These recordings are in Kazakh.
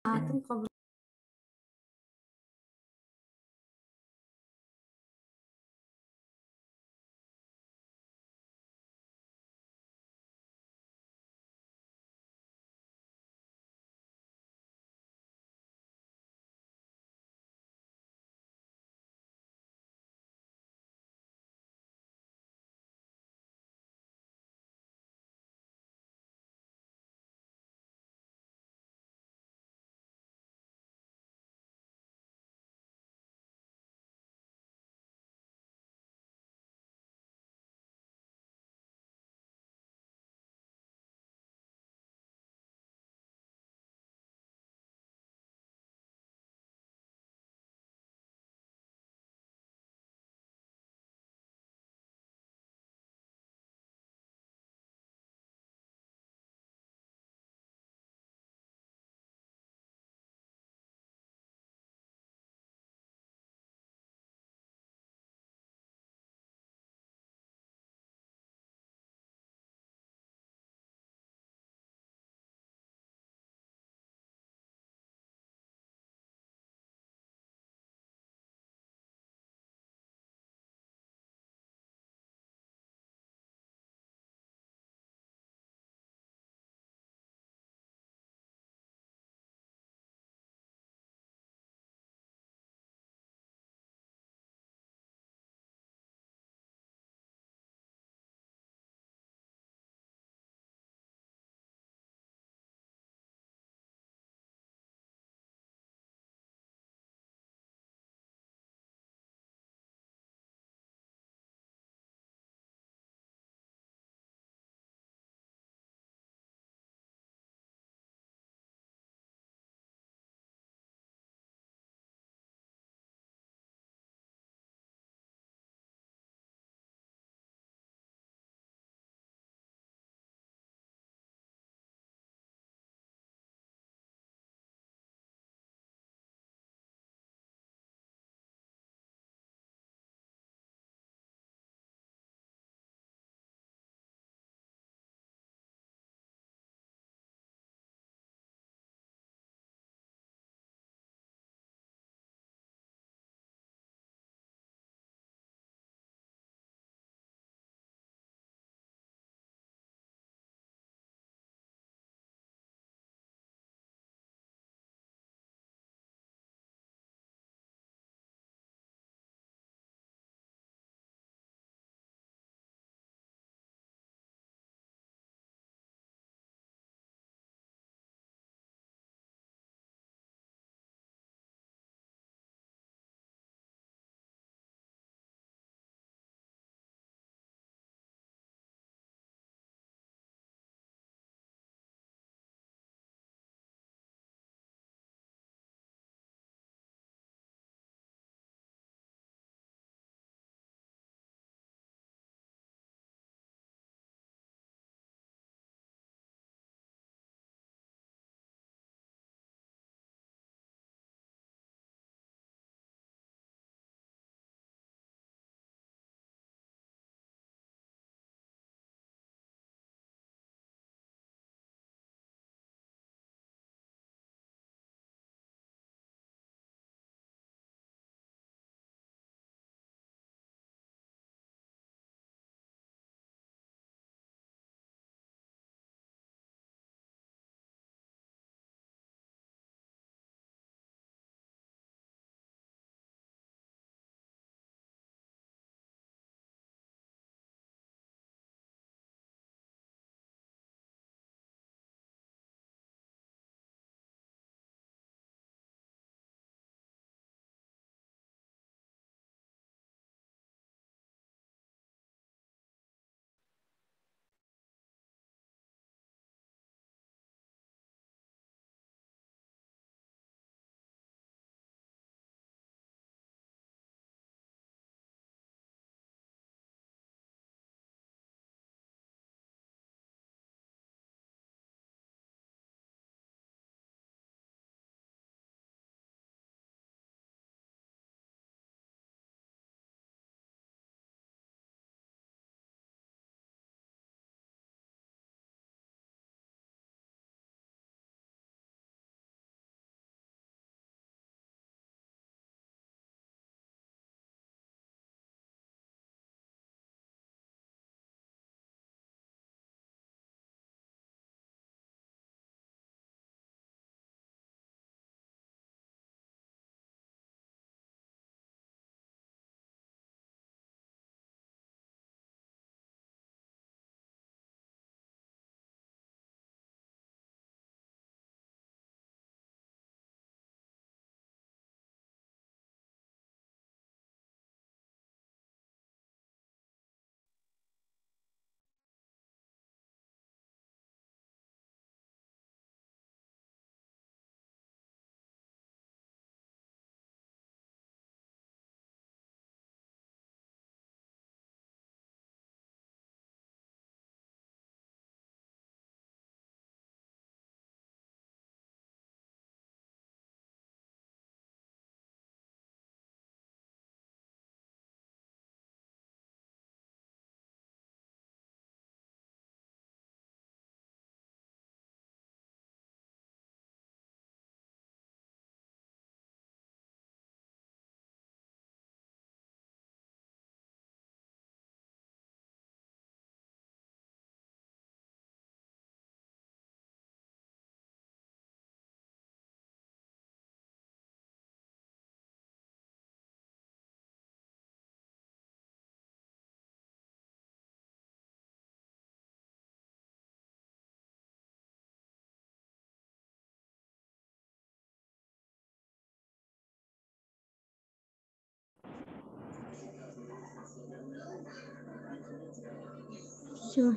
ساعة قبل Все.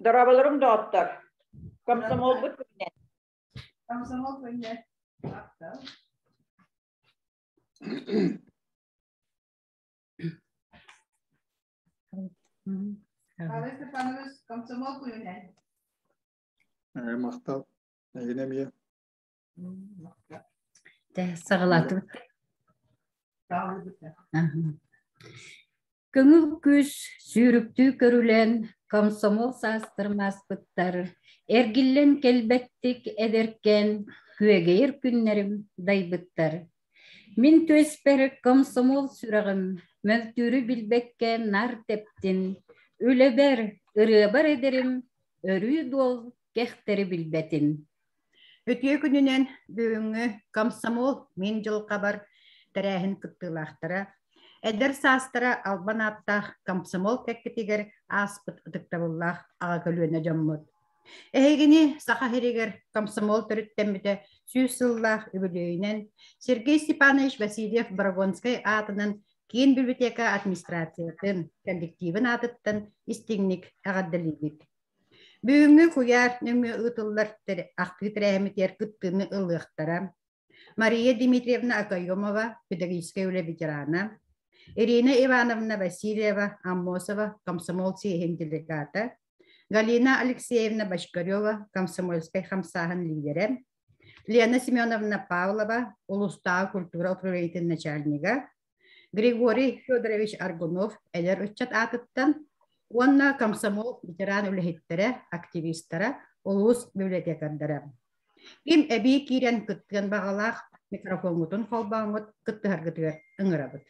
Darabalarım dağıttılar. Komsomol bu ne? Komsomol bu ne? Pavel Stepanovich, komsomol bu ne? Maqtal. Yine mi? Sağılatı. Sağlıklı. Көңүл күз сүйрүктүү көрүлен комсомол састырмаспыттар. Эргиллен келбеттик эдеркен күөгейир күннерим дайбыттар. Мин төспер комсомол сүрөгүм мөлтүүрү билбекке нар тептин. Үлебер, ырыабар эдерим, өрүү дол кехтери билбетин. Өтüе күнүнен бүгүнгү комсомол мен жылка бар тәрәһин кыттылактара. Эдер састыра албан аттах комсомол кеккетигер аспыт ыдыктабыллах ага көлүөнө жоммут. Эгини саха херигер комсомол төрүттеммите сүүсыллах үбүлөйүнен Сергей Степанович Васильев Барагонской атынан кийин библиотека администрациятын коллективин атыттан истигник агаддалибит. Бүгүнгү куяр нөмө ытыллар акты тирәһимитер кыттыны ылыктара. Мария Дмитриевна Акаемова, педагогическая ветерана. Ирина Ивановна Васильева Аммосова, комсомол сиэхин делегата. Галина Алексеевна Башкарева, комсомольская хамсахан лидера. Лена Семеновна Павлова, Улустау культура управления начальника. Григорий Федорович Аргунов, Элер Учат Атыттан. Онна комсомол ветеран үлэхиттері, активистері, улус библиотекардары. Ким әбей кирен кыттыган бағалақ микрофонутун холбаңыт кыттыгаргытыгар ыңырабыт.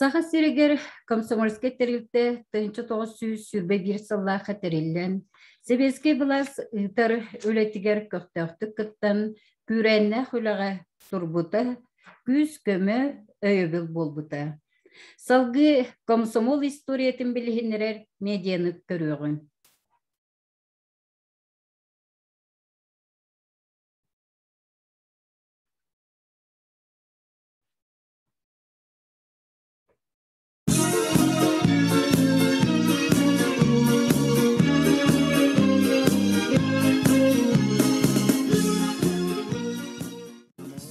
Саха сиригер комсомольский терилте 1900 сүрбе бир сыллаха териллен. Себеске былас ытар өлетигер көктөктүк кыттан күренне хулага турбута, күз көмө өйөбүл болбута. Салгы комсомол историятын билихинерер медианы көрүгүн.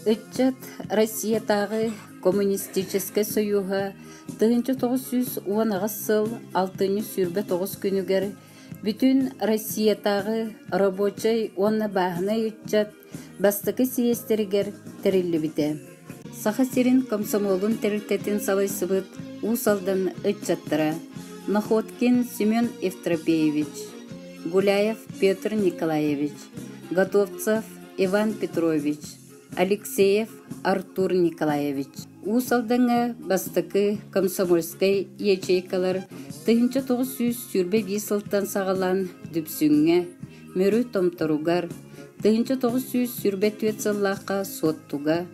Отчет Россиятағы коммунистический союзға 1910 сыл 6 сүрбе 9 күнігер бүтін Россиятағы рабочий онна бағына отчет бастықы съездерігер тәрілі біте. Саха сирин комсомолын тәрілтетін салайсыбыт усалдан отчеттара Находкин Семен Евтропеевич, Гуляев Петр Николаевич, Готовцев Иван Петрович, Алексеев Артур Николаевич. Усалдаңа бастықы комсомольской ячейкалар 1900 сүрбе бисылтан сағалан дүпсүңе, мөрі томторугар, 1900 сүрбе түетсыллаққа соттуга,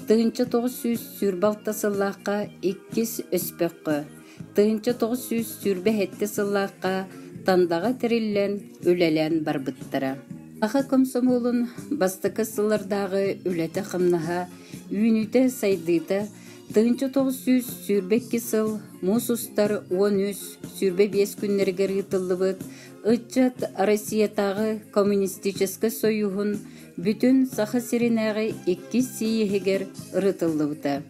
1900 сүрбалтасыллаққа иккис өспөккө, 1900 сүрбе хеттесыллаққа тандаға тіріллен өлелен барбыттара. Аха комсомолун бастыкы сылардағы үлеті қымнаға үйніті сайдыйта Тыгынчы 900 сүрбек кисыл, мусустар 13 сүрбе 5 күннерге рытылыбыт, ытчат Россиятағы коммунистический союхун бүтін саха сиринағы 2 сиехегер рытылыбыта.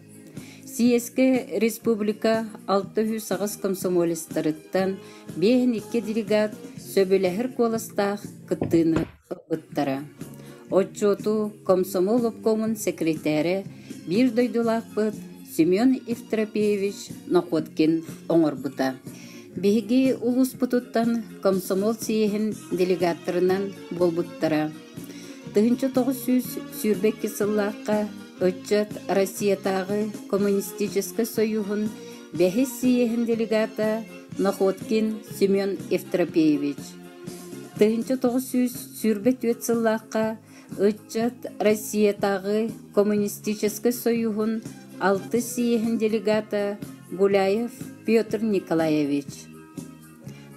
Сиеске республика 600 сағыз комсомолистарыттан 5-2 делегат сөбеләхір коластақ кыттыны ыттара. Отчету комсомол обкомын секретары bir дойдулақ бұд Семен Евтропеевич Находкин оңырбыта. Беге улус бұтыттан комсомол сиехін делегатырынан болбыттара. 1900 сүрбек кесыллаққа Отчет Россиятағы коммунистический союхын бәхес сиехін делегата Находкин Семен Евтропеевич. 1900 сүрбек өтсыллаққа Отчет Россиятағы коммунистический союхын 6 сиехін делегата Гуляев Петр Николаевич.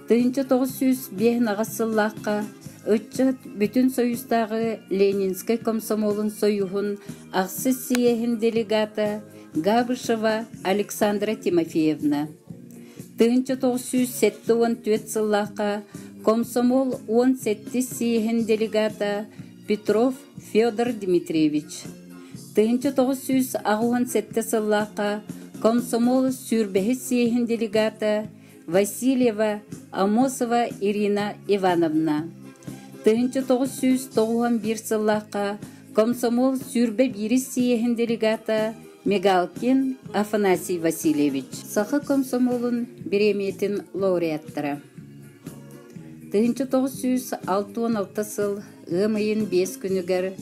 1900 бехін ағасыллаққа Отчет бүтін союздағы Ленинский комсомолын союхын ақсы сиехін делегата Габышева Александра Тимофеевна. 1914 сыллаққа комсомол 17 сиехін делегата Петров Федор Дмитриевич. 1917 сыллаққа комсомол сүрбехі сиехін делегата Васильева Амосова Ирина Ивановна. 1991 сыллаққа комсомол сүрбе бірі сиехін делегата Мегалкин Афанасий Васильевич. Сақы комсомолын береметін лауреаттары. 1966 сыл ғымайын 5 күнігер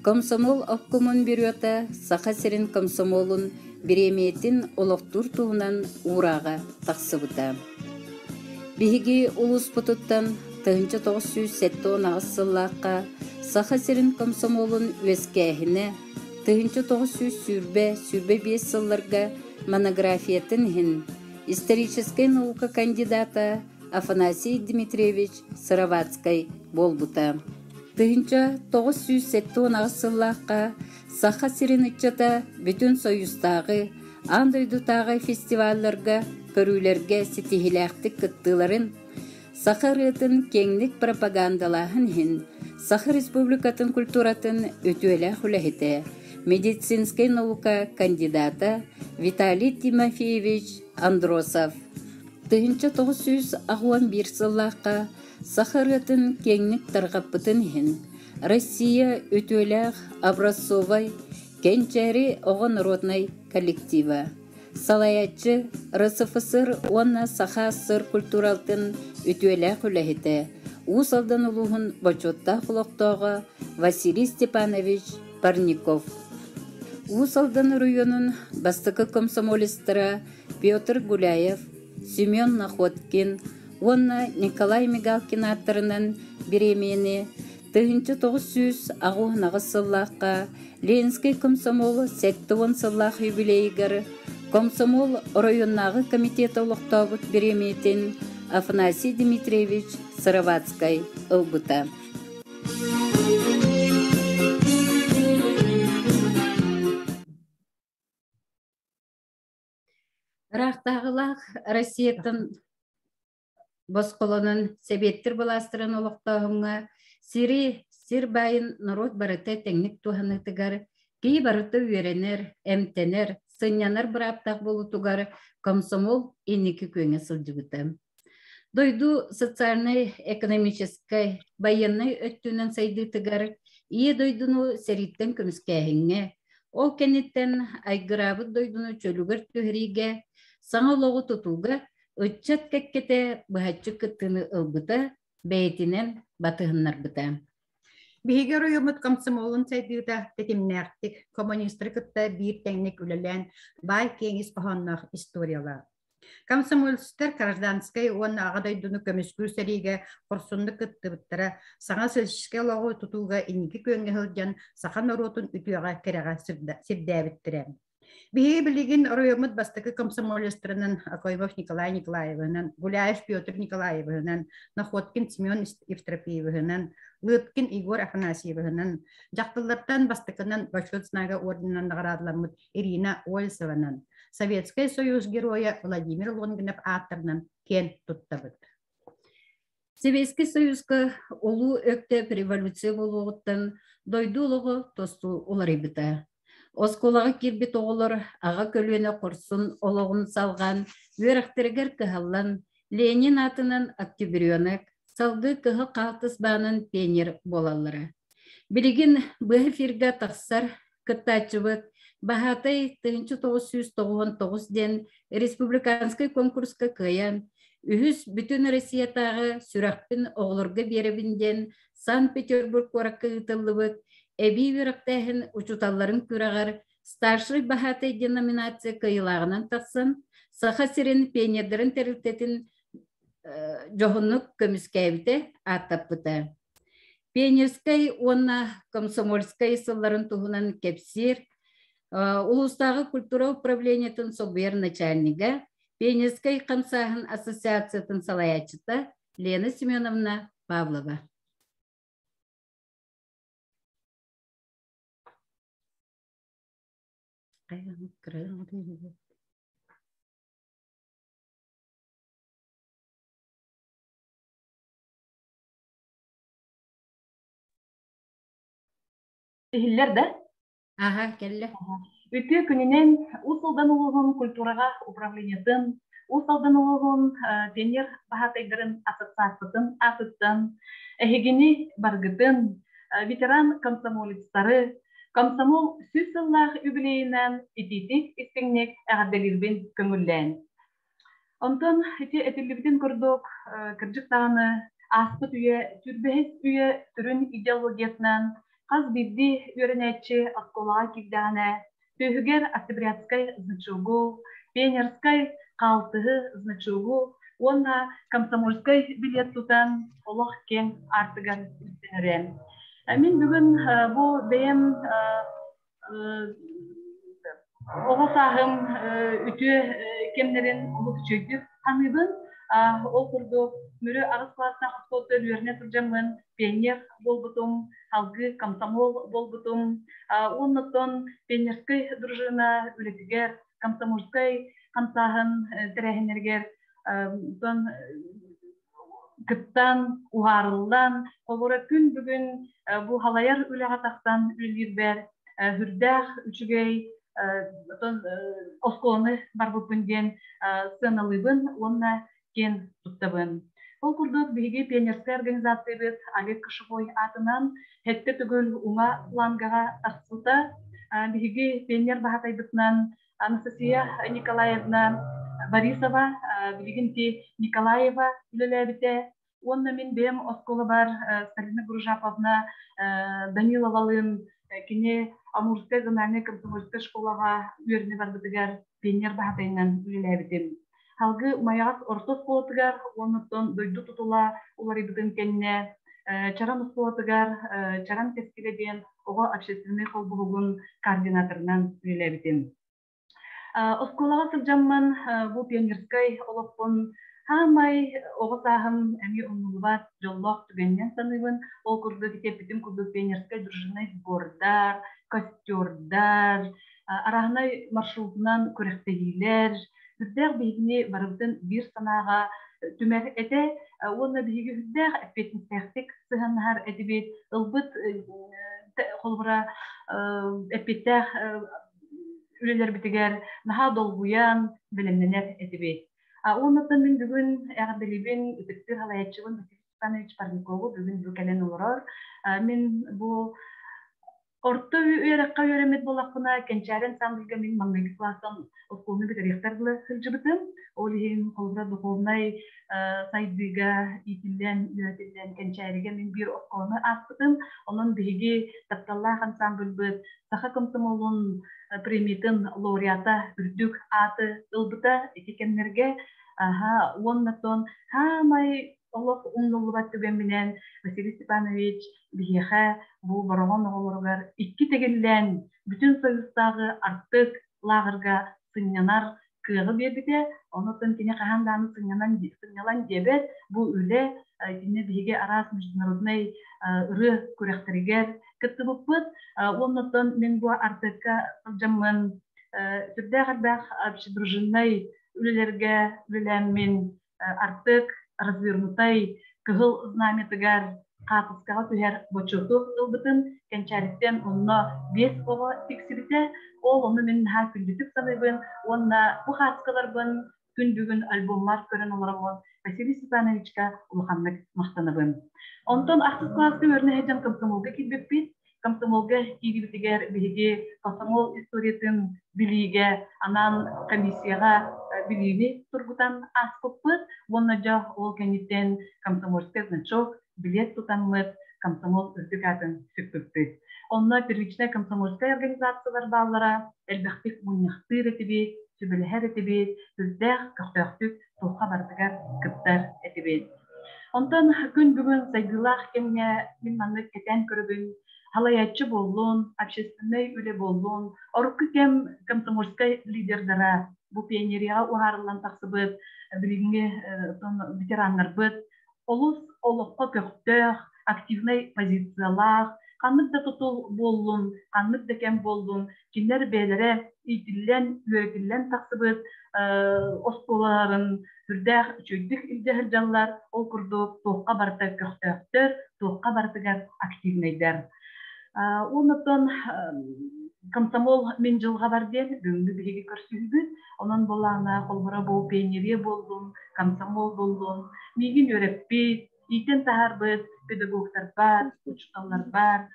комсомол обкомын беруета сақа серін комсомолын береметін олықтыр туғынан ұраға тақсыбыта. Беге улус бұтыттан 1970 сыллаққа сақа серін комсомолын өскәхіне 1900 сүрбе 5 сылларға монографиятын хін историческая наука кандидата Афанасий Дмитриевич Сыровацкай болбута. 1970 сыллаққа сақа серін үтчата бүтін союзтағы андойдутағы фестивалларға көрілерге сетихиләқтік кыттыларын Саха рытын кеңлік пропагандалахын хин, Саха республикатын культуратын өтуелі хүләхеті, медицинский наука кандидата Виталий Тимофеевич Андросов. 1911 сыллаққа Саха рытын кеңлік тарғаппытын хин, Россия өтуелі образцовай кенчәрі оғын роднай коллектива. Салаятчы РСФСР онна Саха сыр культуралтын үтуелі хүләхеті. Усалдан ұлығын бачотта құлақтауға Василий Степанович Парников. Усалдан районын бастықы комсомолистыра Петр Гуляев, Семен Находкин, онна Николай Мигалкин аттырынан беремені 1900 ағуынағы сыллаққа Ленинский комсомол 8 сыллақ юбилейгер комсомол районнағы комитет олықтауыт береметін Афанасий Дмитриевич Сыровацкай ылбыта. Рақтағылақ Россиятын босқолының себеттір бұластырын олықтауыңа сир байын народ барыты тәңнік туғанытығар, кей барыты үйеренер, әмтенер, сынянар бір аптақ болу туғар комсомол енекі көңе сылжығыты. Дойду социальный, экономический, военный өттінен сайдытығар, ие дойдуну сериттен көміскәхіңе, ол кәнеттен айгырабы дойдуну чөлігір төхіриге, саңа лоғы тұтуға, үтчат кәккеті бұхатчы күттіні ылбыта, бәйтінен батығыннар бұта. Бігер ойымыт комсомолын сайдыда тетімнәқтік коммунистр кытта бір тәңнік үлілен бай кеңіз қоғаннақ историялар. Комсомолистер гражданской он ағадайдыны көміскүр сәриге құрсынды кыттыбыттара саңа сілшіске лоғы тұтуға инекі көнге хылжан сақан оротын үтуяға кереға сирдәбіттірі. Беге білеген ойымыт бастықы комсомолистрінің Акоймов Николай Николаевынан, Гуляев Петр Николаевынан, Находкин Семен Евтропеевынан, Лыткин Игорь Афанасьевнан, жақтылардан бастыкынан Башкортстага орденынан наградалармыт Ирина Ольсованан, Советский Союз героя Владимир Лонгинов авторынан кен туттабыт. Советский Союзга олу өктеп революция болуғыттан дойдулығы тосту оларыбыта. Осколаға кирбит оғылыр, аға көлуіне құрсын олығын салған, өріқтіргер кіхаллан, Ленин атынан октябрёнок, салды кіхі қалтыс бағынан пенер болалары. Білігін бұғы фирга тақсар кыттачыбыт, бағатай 1999 ден республиканский конкурска кыян, Үхіс бүтін Россиятағы сүрақпін оғылырғы беребінден Санкт-Петербург ораққа ұтылыбыт, әбей өріқтәхін ұчуталарын күрағар старший бағатай деноминация кайылағынан тақсын, саха сирен пенедерін тәрілтетін жоғынық көміскәйбіті аттаппыта. Пенерскай онна комсомольскай сылларын тұғынан кепсир, Улустағы культура управлениетін собер начальнига, Пенерскай қамсағын ассоциациятын салаячыта Лена Семеновна Павлова. Ehiller de. Aha, kelle. Үті күнінен ұсылдан ұлығын культураға управлениятын, ұсылдан ұлығын пенер бағатайдарын ассоциациятын асыттын, әхегені баргыдын, ветеран комсомолистары, комсомол сүсіллах үбілейінен ититик істіңнек әғаделербен көңіллән. Онтон әтілібіден көрдік кіржік тағыны аспыт үйе, түрбәхес үйе түрін идеологиятынан қаз бірді өрінәтші асколаға кирдағына Түйгер октябрятскай значогу, пенерскай қалтығы значогу, онна комсомольскай билет тутан олық кен артыган үстенерен. Мен бүгін бұл бәйім оғасағым үті кемнерін ұлық чөйдік қаныбын, ол құрды мүрі ағыз классына қосқоты өріне тұржамын, пенер болбытым, халгы комсомол болбытым, оннықтан пенерскай дружина үлетігер, комсомольскай қамсағын тірәхінергер, күттан, уғарылдан, қолыры күн бүгін бұл халайар үліға тақтан үлгір бәр, хүрдәқ үчігей, осколыны бар бүкінден сыналыбын, онна кен тұттабын. Ол күрдік бігі пенерскай организация бет Олег Кошевой атынан хетте түгіл уңа плангаға тақсылта. Бігі пенер бағатайбытынан Анастасия Николаевна Борисова, білігінті Николаева үлеләбіте. Онна мен бем осколы бар Сталина Гружаповна Данила Валын кене Амурскай зональный комсомольскай школаға өріне барбытыгар пенер бағатайынан үлеләбітем. Халгы маяғас ортос болатыгар, онуттан дойду тутула улары бүтін кенне, чаран ұсполатыгар, чаран тескеледен оға общественный қолбығығын координаторынан үлеләбітем. Осколаға сылжамман бұл пионерскай олықпын, хамай оға сағым әме ұнылыбат жоллақ түгеннен саныбын, ол күрді кетепітім күрді пионерскай дружинай сбордар, костюрдар, арағынай маршрутынан көректегейлер, Хүрдәқ бейгіне барыбдың бір санаға түмәр әті, оны бейгі хүрдәқ әппетін сәқтік сығанығар әдебет, ұлбыт қолбыра әппеттәқ үлелер бітігер, наға долғуян білімненер әдебет. Онытын мен бүгін әғадылебен үтіктір халаятшығын Василий Степанович Парникову бүгін бүкәлен олар. Мен бұл Орто үйераққа үйеремет болақпына кенчәрен саңдылға мен маңнайғы кластан осколны бітіректер бұлы сылжыбытым. Ол ең қолғыра дұқолнай сайдыға итілден, үйетілден кенчәріге мен бір осколны аспытым. Onun бігі тапталлаған саңгылбыт, сақа комсомолын премиетін лауреата үрдік аты ылбыта екенлерге. Оннатон хамай Олық ұмнылыбат түгенменен Василий Степанович бігеға бұл бараған оғылырғар 2 тегеллен бүтін союздағы артық лағырға сынянар kığı berbite, ondan kine kahandanı sınyalan debet, bu üle dinle bihige aras международный ırı kurekteriger kıttı buput, ondan men bu artık jamman sürdä kadar общедружинный ülelерге ülelәmin artık развернутай кыгыл знаметыгар капыскага түһәр бочоту ылбытын кенчәриттен онно бес ого тиксибите ол оны мен ха күндүтүк саныбын онна бу хаскаларбын күн бүгүн альбомлар көрөн олоромон Василий Степановичка улаханнык мактаныбын онтон аксыз классы өрнө хеджан комсомолга килбеппит комсомолга кирибитигер биги комсомол историятын билиге анан комиссияга билини тургутан аспыппыт онна жа ол кенеттен комсомольский значок билет тутанмыт комсомол үрдүгатын сүппүппүт. Онна первичная комсомольская организациялар баллара элбахтик муньяхтыр этибит, сүбелэхэр этибит, үздэх көхтөхтүк тухка бардыгар кыптар этибит. Онтон күн бүгүн сайгылах кемне мин маннык кетен көрүбүн, халаячы боллун, общественный үле боллун, орукку кем комсомольская лидердара бу пионерия уharылан тахсыбыт, билигинге ветераннар быт, олус олоққа көқтөк, активный позициялах, қаннык да тутул боллун, қаннык да кем боллун, кинер бәлері итиллен, үйретиллен тақсыбыт, осполарын, үрдәк, чөйдік илдәхіл жаллар, ол күрдік тоққа барты көқтөктөр, тоққа бартыгар активнайдар. Онытын комсомол мен жылға барден, бүгінгі біреге көрсүйбіт, онын болағына қолғыра бол пейнере болдым, комсомол болдым, мегін өреппет, итен тахарбыт, педагогтар бар, учталар бар,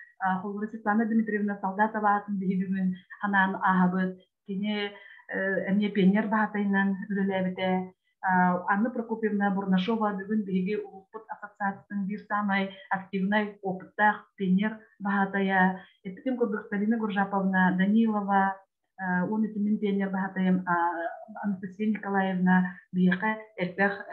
қолғыра Светлана Дмитриевна Солдатова атын бүгін ханан ахабыт, кене әмне пейнер бағатайынан үреләбіте, Анна Прокопьевна Бурнашова бүгін біреге ұлықпыт ассоциацияның бір самай активнай опыттақ пейнер бағатая, Епитим Кодбексталина Гуржаповна Данилова, он этим пионер бахатаем Анастасия Николаевна Бияка Эрпях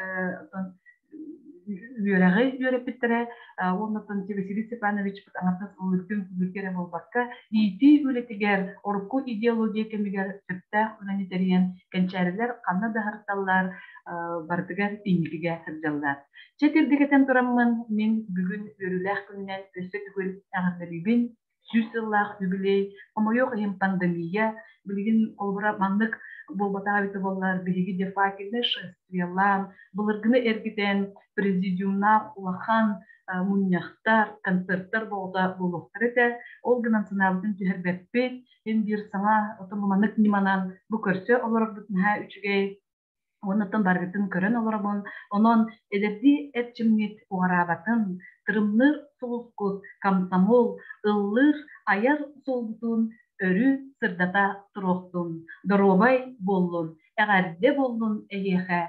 Юрагай Юрепитре, он Василий Степанович Патанатас Улыктын Бүкере Болбакка, ити үлетигер орку идеология кемигер сөптах гуманитариан кенчәреләр канна дахарталлар бардыгар иңгиге сыржаллар. Четирдигетен тураммын мен бүгүн өрүләх күннән өсө түгел агырдыбын Сюсыллах юбилей, помоёк им пандемия, билигин колбура мандык болбатабыты боллар, билиги дефакилне шествиялам, булыргыны эргитен президиумна улахан муньяхтар, концерттар болда болуқтар ете, ол гынан сынабытын түхербеппет, ен бир саңа отомуманык ниманан бу көрсө оларок бүтінға үчүгей, онытын баргытын көрөн оларабын, онон эдерди этчимнит угарабатын, тырымныр соғылқыт, комсомол, ыллыр, аяр солбутун, өрі сырдата тұроқтун, доробай боллун, әғарде боллун әйеқі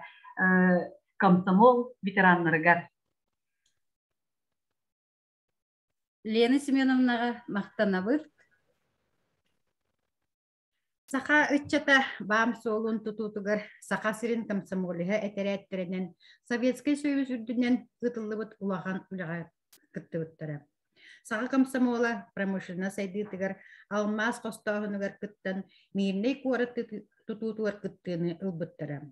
комсомол ветеранларыгар. Лена Семеновнаға мақтанабыт. Саха үтчата бам солун тутутугар саха сирин комсомолиха этереттеренен Советский Союз үрдүнен ытыллыбыт улахан үлага кыттыбыттара. Саха комсомола промышленно сайдытыгар алмаз костогунугар кыттан мирный куорат тутутугар кыттыны ылбыттара.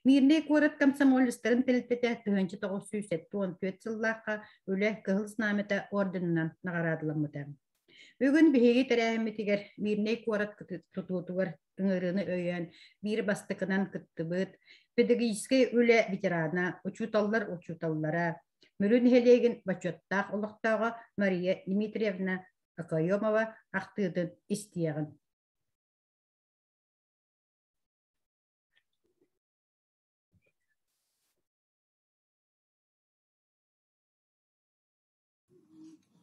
Мирный куорат комсомолистарын тилтете 1974 жылларга үле кыгылс намета орденынан нагарадыламыта. Бүгін бігі тәрәхімітігер мирней куарат тұтуытығыр үңіріні өйен, бір бастықынан күттібіт, педагогический үлі ветерана, учуталлара, мүрін хелеген бачоттақ олықтауға Мария Дмитриевна Акайомова ақтыдын істияғын.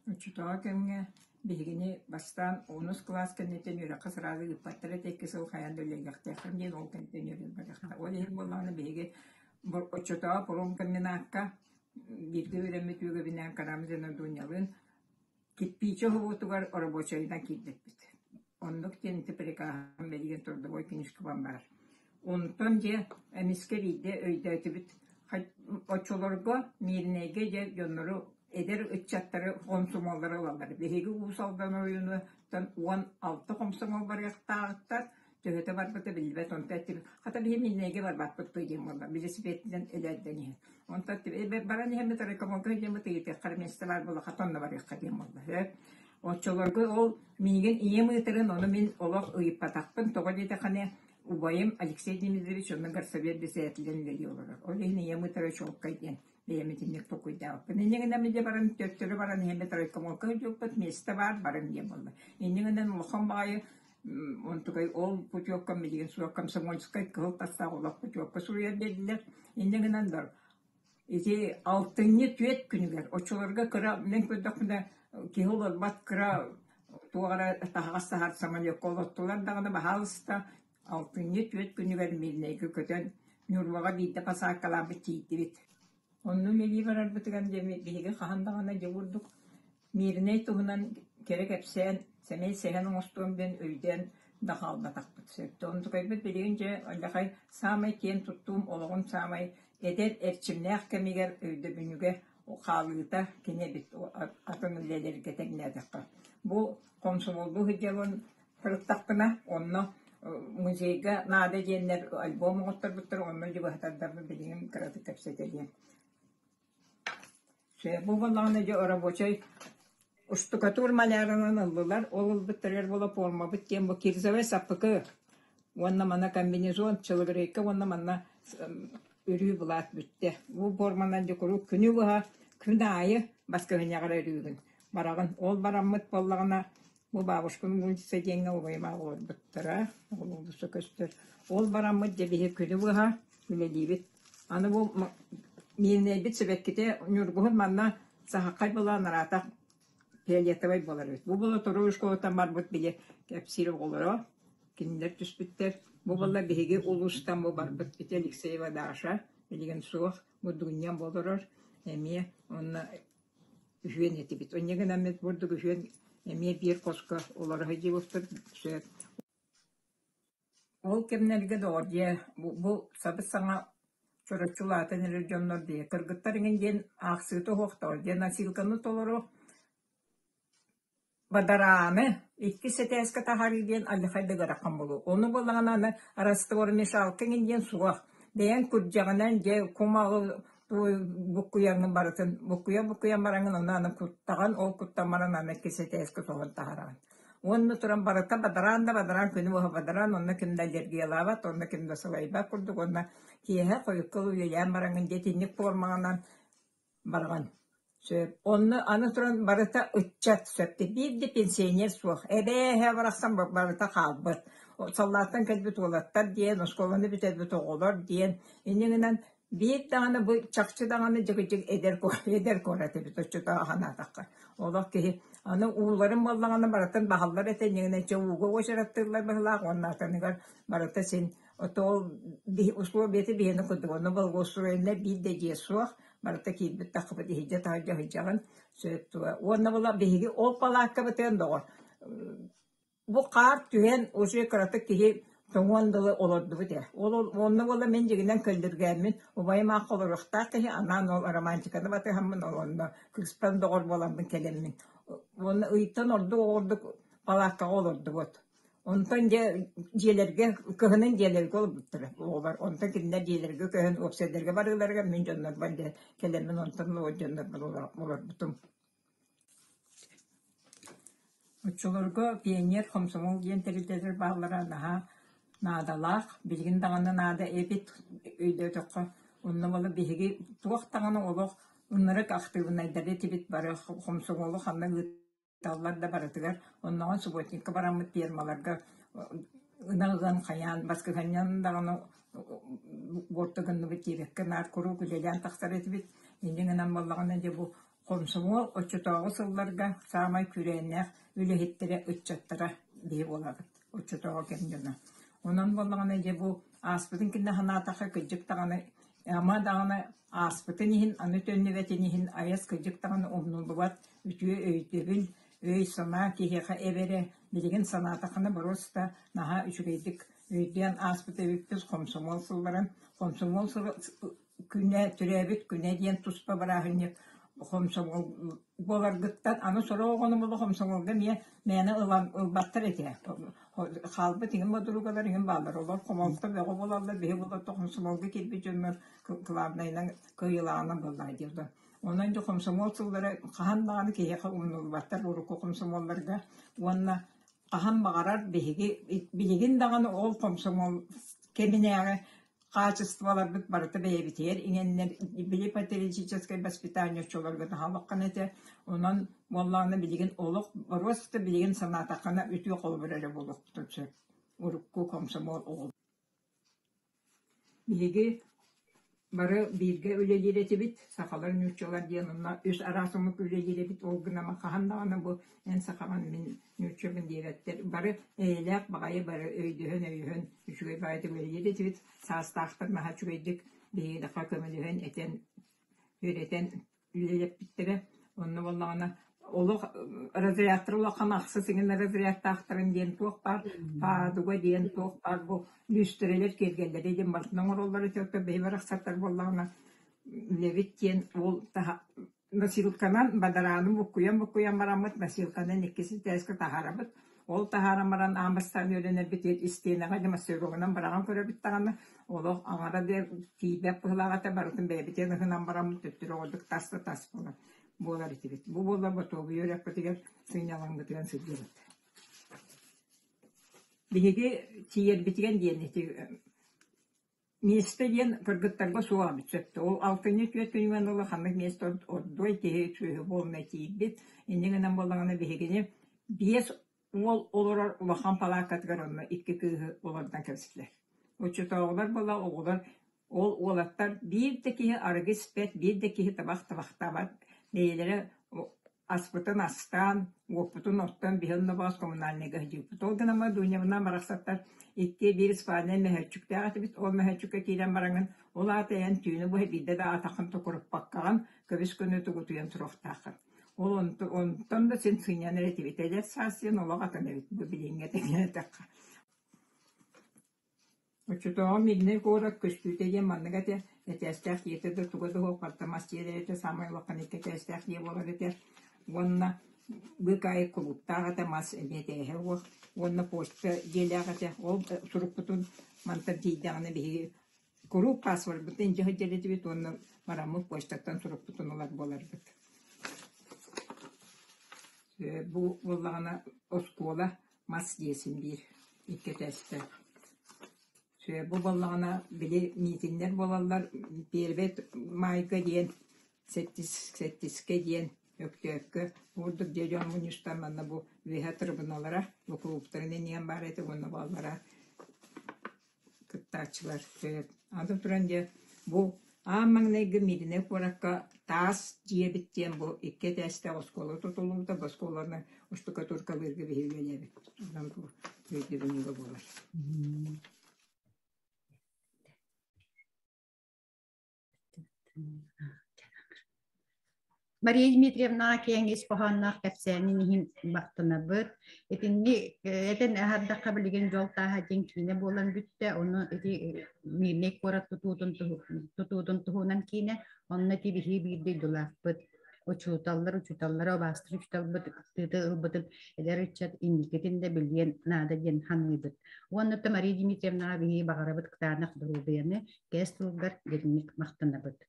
Учутаға кемге Бигини бастан 10 класс кеннетен юракка сразу ипаттара теккесел хаяндөөлегактахым ден ол кеннетен юракка. Ол ем болланы биги очотаа пором каминакка бирге өремөтүгө бинен карамзена дунялын китпиче хоботугар рабочайна киддеппит. Ондук тенти прикахан берген трудовой книжка бар. Онтон же эмискерийде өйдөтүбүт очолорго мирнеге же жоннору Eder ütçatları komsomolları olanlar. Behegi usaldan oyunu 16 komsomol var yaktağıttar. Töhete barbatı bilbet onta ettim. Hatta bir minnege var batbatı diyeyim valla. Birisi betinden elerden ihe. Onta ettim. Baran ihe metare kamonka diyeyim batı gittik. Karmeste var bola hatonda var yakka diyeyim valla. Oçolarga ol migen iyi mıtırın onu min olak ıyıp patakpın. Toğa diyete hani ubayım Alexey Dimitrievich onun garsabiyer deseyetilen veriyorlar. O lehine iyi mıtırı çok kayden. Beyemetinlik tokuyda. Nenegen de baran töktörü baran ihe metare kamonka yok bat meste var baran diyeyim valla. Nenegen lokan bağı ontukay ol putiyokka medigen suakam samolskay kıl tasta olak putiyokka suya dediler. Nenegen dar. İki altıncı tüet günüler. Oçolarga kıra men köydakında kiholar bat kıra tuğara tahasta har samalya kolottular dağına bahalısta altıncı tüet günüler miline kököten nurvaga bidde pasakalar bitiydi bit. Onun meli varar bitigen demi bilige kahandağına jevurduk. Mirine tuğunan kerek hepsen semel sehenin ostuğum ben öyden dağal batakpıt söktü. Onu tukaybet bilince Allah'ay samay kien tuttuğum olağın samay eder erçimleğ kemiger öyde bünüge o kalıgıda kene bit o atın ülleleri geteknedik. Bu komşumuldu hıcavın fırıktaktına onu müzeyge nade jenler albom ottur buttur onu cıvahtardarını bileyim kıratık hepseteliyim. Bu vallahi ora boçay ustukatur malarının aldılar. Oğul bittirer bulup olma bitken bu kirzave sapıkı. Onunla mana kombinezon çılgırıyka onunla mana ürüyü bulat bitti. Bu bormandan jokuru günü buha күн ayı başka hınyağır ürüyün. Barağın ol baramıt bollağına bu babuşkun bulcisa jenge obayma olur bittira. Oğul su köstür. Ol baramıt jebihi günü buha güle dibit. Anı bu mirne bit sebekkite nürguhun manna sahakay bulan narata Peyliyettebay bolar. Bu bola toru şkolatan barbut bile kapsiri olur. Kinler tüspütter. Bu bola bihege ulustan bu barbut bite Alexeyeva daşa. Biligen soğuk. Bu dünya bolurur. Emiye onna ühven eti bit. Onyagan amet burada ühven emiye bir koska olar hacı buftur. Ol kemnerge doğru diye bu sabit sana çorapçulatın rejonlar diye. Kırgıtların gen aksıtı hoqtar diye nasilkanı toluru Badarame, iki seteska taharidiyen alifayda garakam bolu. Onu bolağına arasında var meşalkın indiyen suğa. Deyen kudjağından je kumağı bukuyanın baratın. Bukuyan barangın onu kuttağın o kuttamaran anaki seteska soğun taharan. Onu turan barata badaran künü boha badaran onu künde lergiyalavat, onu künde sıvayba kurduk. Onu kiyehe koyukulu yayan barangın jetinlik formağından barağın. Onu anıtıran barata uçat söptü. Bir de pensiyoner soğuk. He bıraksam barata kalbır. Sallattan kelbet olattar diyen, oskolanı bitelbet oğular diyen. İndiğinden bir tane bu çakçı dağını cıgıcık eder koratı bit. Uçu dağına takı. Ola ki anı uğulların ballağını baratan bahallar eten yine çavuğu koşarattırlar bahlar. Onlardan barata sen otol uslu beti biheni kudu. Onu bal gosuruyla bir de diye soğuk. Barata ki bir takıbı dihece tahaca hıcağın söylüktü. Onu bula bihigi ol palakka biten doğru. Bu kart tüyen o şey karatık ki toğandalı olurdu bu de. Onu bula men ceginden kıldırgaymin. O bayım akıl olarak ki anan ol romantikada batı hamın olanda. Kıspan doğru bolanın kelemmin. Onu ıyıktan ordu palakka olurdu bu. Ondan jelerge kıhının jelerge oluptur. Olar ondan kinler jelerge kıhın opsederge barılarga men jonlar bande kelemin ondan o jonlar olar butum. Uçulurga pioner komsomol diyen teriteler bağlara daha nadalaq bilgin dağına nada ebit öyle toqa onunla bala bihigi tuaq dağına oluq onlara aktivuna idare tibit barı komsomolu xanna dallar da baratıgar ondan subotnikka baramıt firmalarga ınağın kayan başka kanyan dağına bortagını bitirekka nar kuru güleyen taqsar etibit indiğinden ballağına de bu komsomol oçutağı sıllarga samay küreyenler ülehittere uçattara diye olagat oçutağı kendine. Onun ballağına de bu aspıtın kinde hanataqa kıcık tağına ama dağına aspıtın ihin anı tönnevetin ihin ayas kıcık tağına omnulubat ütüye öğütlebil öy sana kiheqa ebere bilgin sanataqını barosta naha üçügeydik öğütleyen aspıtı öğütpüz komsomol sılların komsomol küne türebit küne diyen tuspa barahını komsomol bolar gıttan anı sonra oğunu bulu komsomolga mene ılan ılbattır ete Халбы тиңин бадыругалар иңин балдар олар комолта бего болалар беги болар тохумсумолга кирби жөнмөр клабнайнан кыйылаанан боллай диyordu. Ondan da komsomol sılları kahan dağını kiyaka umnulbattır uruku komsomollarga onna kahan bağarar bilgin dağını ol komsomol кеминеге качестволар бит барыты бейбитер иңеннер били патологическое воспитание чолорга халыккан эте онан волланы билген олук просто билген санатакана үтү кол бере болуп турчу урукку комсомол ол билги бары бирге үлелерети бит сакалар нүчөлөр диянына үс арасымы үлелере бит ол гынама кахандаганы бу эн сакаман мен нүчөбүн диереттер бары элек багайы бары өйдөн үчүгөй байды үлелерети бит састактыр маха чүгөйдүк бейде какөмөлүн этен үйрөтен үлелеп биттере онны боллагана олук разрядтырла канаксы сиңин разрядтактырын диен тук бар падуга диен тук бар бу люстрелер келгендер ден бартның ороллары төктө бейбарак саттар боллагана үлебит диен ол насилканан бадаранын букуян барамыт насилканан эккиси теске тахарабыт ол тахарамаран амбастан өрөнөр битет истенага демасырогунан бараган көрөбүт таганы олук аңара де тийбеп пылагата барытын бейбитен хынан барамыт төттүрө олдук таста тас болот болар итибит. Бу болла батогу йөрәк битеген сыйналан битеген сөйдер. Биге тиер битеген диен месте диен кыргыттарга суа битсетте. Ол алтыны төтүнүн ола ханны месте оддой тие чөйө болмай тибит. Эндегенен боллаганы бигене биес ол олар улахан палакатгарына икки кыгы олардан кепситлер. Очутаулар бола оглар ол олаттар бир теки аргыс пет бир теки табак бар. Нейлері аспытын астан, опытын оттан бігінні бас коммунальныға жүйіпті. Ол гынама дүниямынан барақсаттар, икке бір спаден мәхәтчүкті ағаты біз, ол мәхәтчүкке кейден бараңын, ол атайын түйіні бұхы биді да атақын тұқырып баққаған, көбіс күні тұғы түйен тұрықтақын. Ол онтан да сен сүйнян әрәтебет әлет сасен, олаға атын әбет бұл біліңге тәген әтаққа. Учутоға мигне көрі көстүйтеген манныға те әтәстәқ етеді тұғыды ол қартамас елерете самай лақын еке әтәстәқ е болар ете. Онна бүкай клубтаға те мас әметеге оқ. Онна почта желяға те ол сұруп бұтын мантар дейдіғаны бейге көру пасвар бұтын жығы желеті бет онна марамы почтаттан сұруп бұтын олар болар бұт. Бұл болағына оскола мас десін бір еке әтәстәқ. Bu ballarına bile mitinler bolarlar perbet mayga diyen settiske diyen öktö vurduk diyen munuştanlarına bu veha tribünalara bu klubların niyen var eti bunu ballara kıttaçlar adı duran diye bu amman negi midine korakka tas diye bittiyen bu iki teste oskolu tutulur da baskolarına uçtuka turkalar gibi hevyeler ondan bu ödevini bolar. Мария Дмитриевна кеңес поханнах кепсенин бактына бит. Этен хаддакка билген жолтаха жеңкине болан бүтте, оны эти мирнек кора тутудун тухунан кине, онны тибихи бирди дулаппыт. Учуталлар бастыр учуталбыт, тыты эдеричат индикетинде билген нада ген ханыбыт. Онны Мария Дмитриевна бихи багарабыт кытанак дурубияны, кестылгар гедник мактанабыт.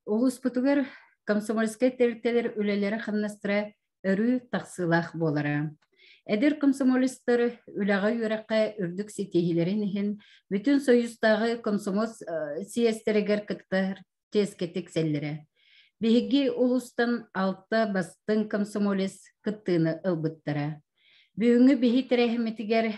Улус бұтығыр комсомольскай тәрттелер үлелері қаннастыра өрі тақсылақ болара. Әдір комсомолистер үліға үйраққа үрдік сетейілерін ехін бүтін союзтағы комсомол сиестерегер кіқтар тескетік сәллері. Беге улустан алта бастың комсомолист кіттіні ұлбыттыра. Бүгінгі бейі тәрәхіметігер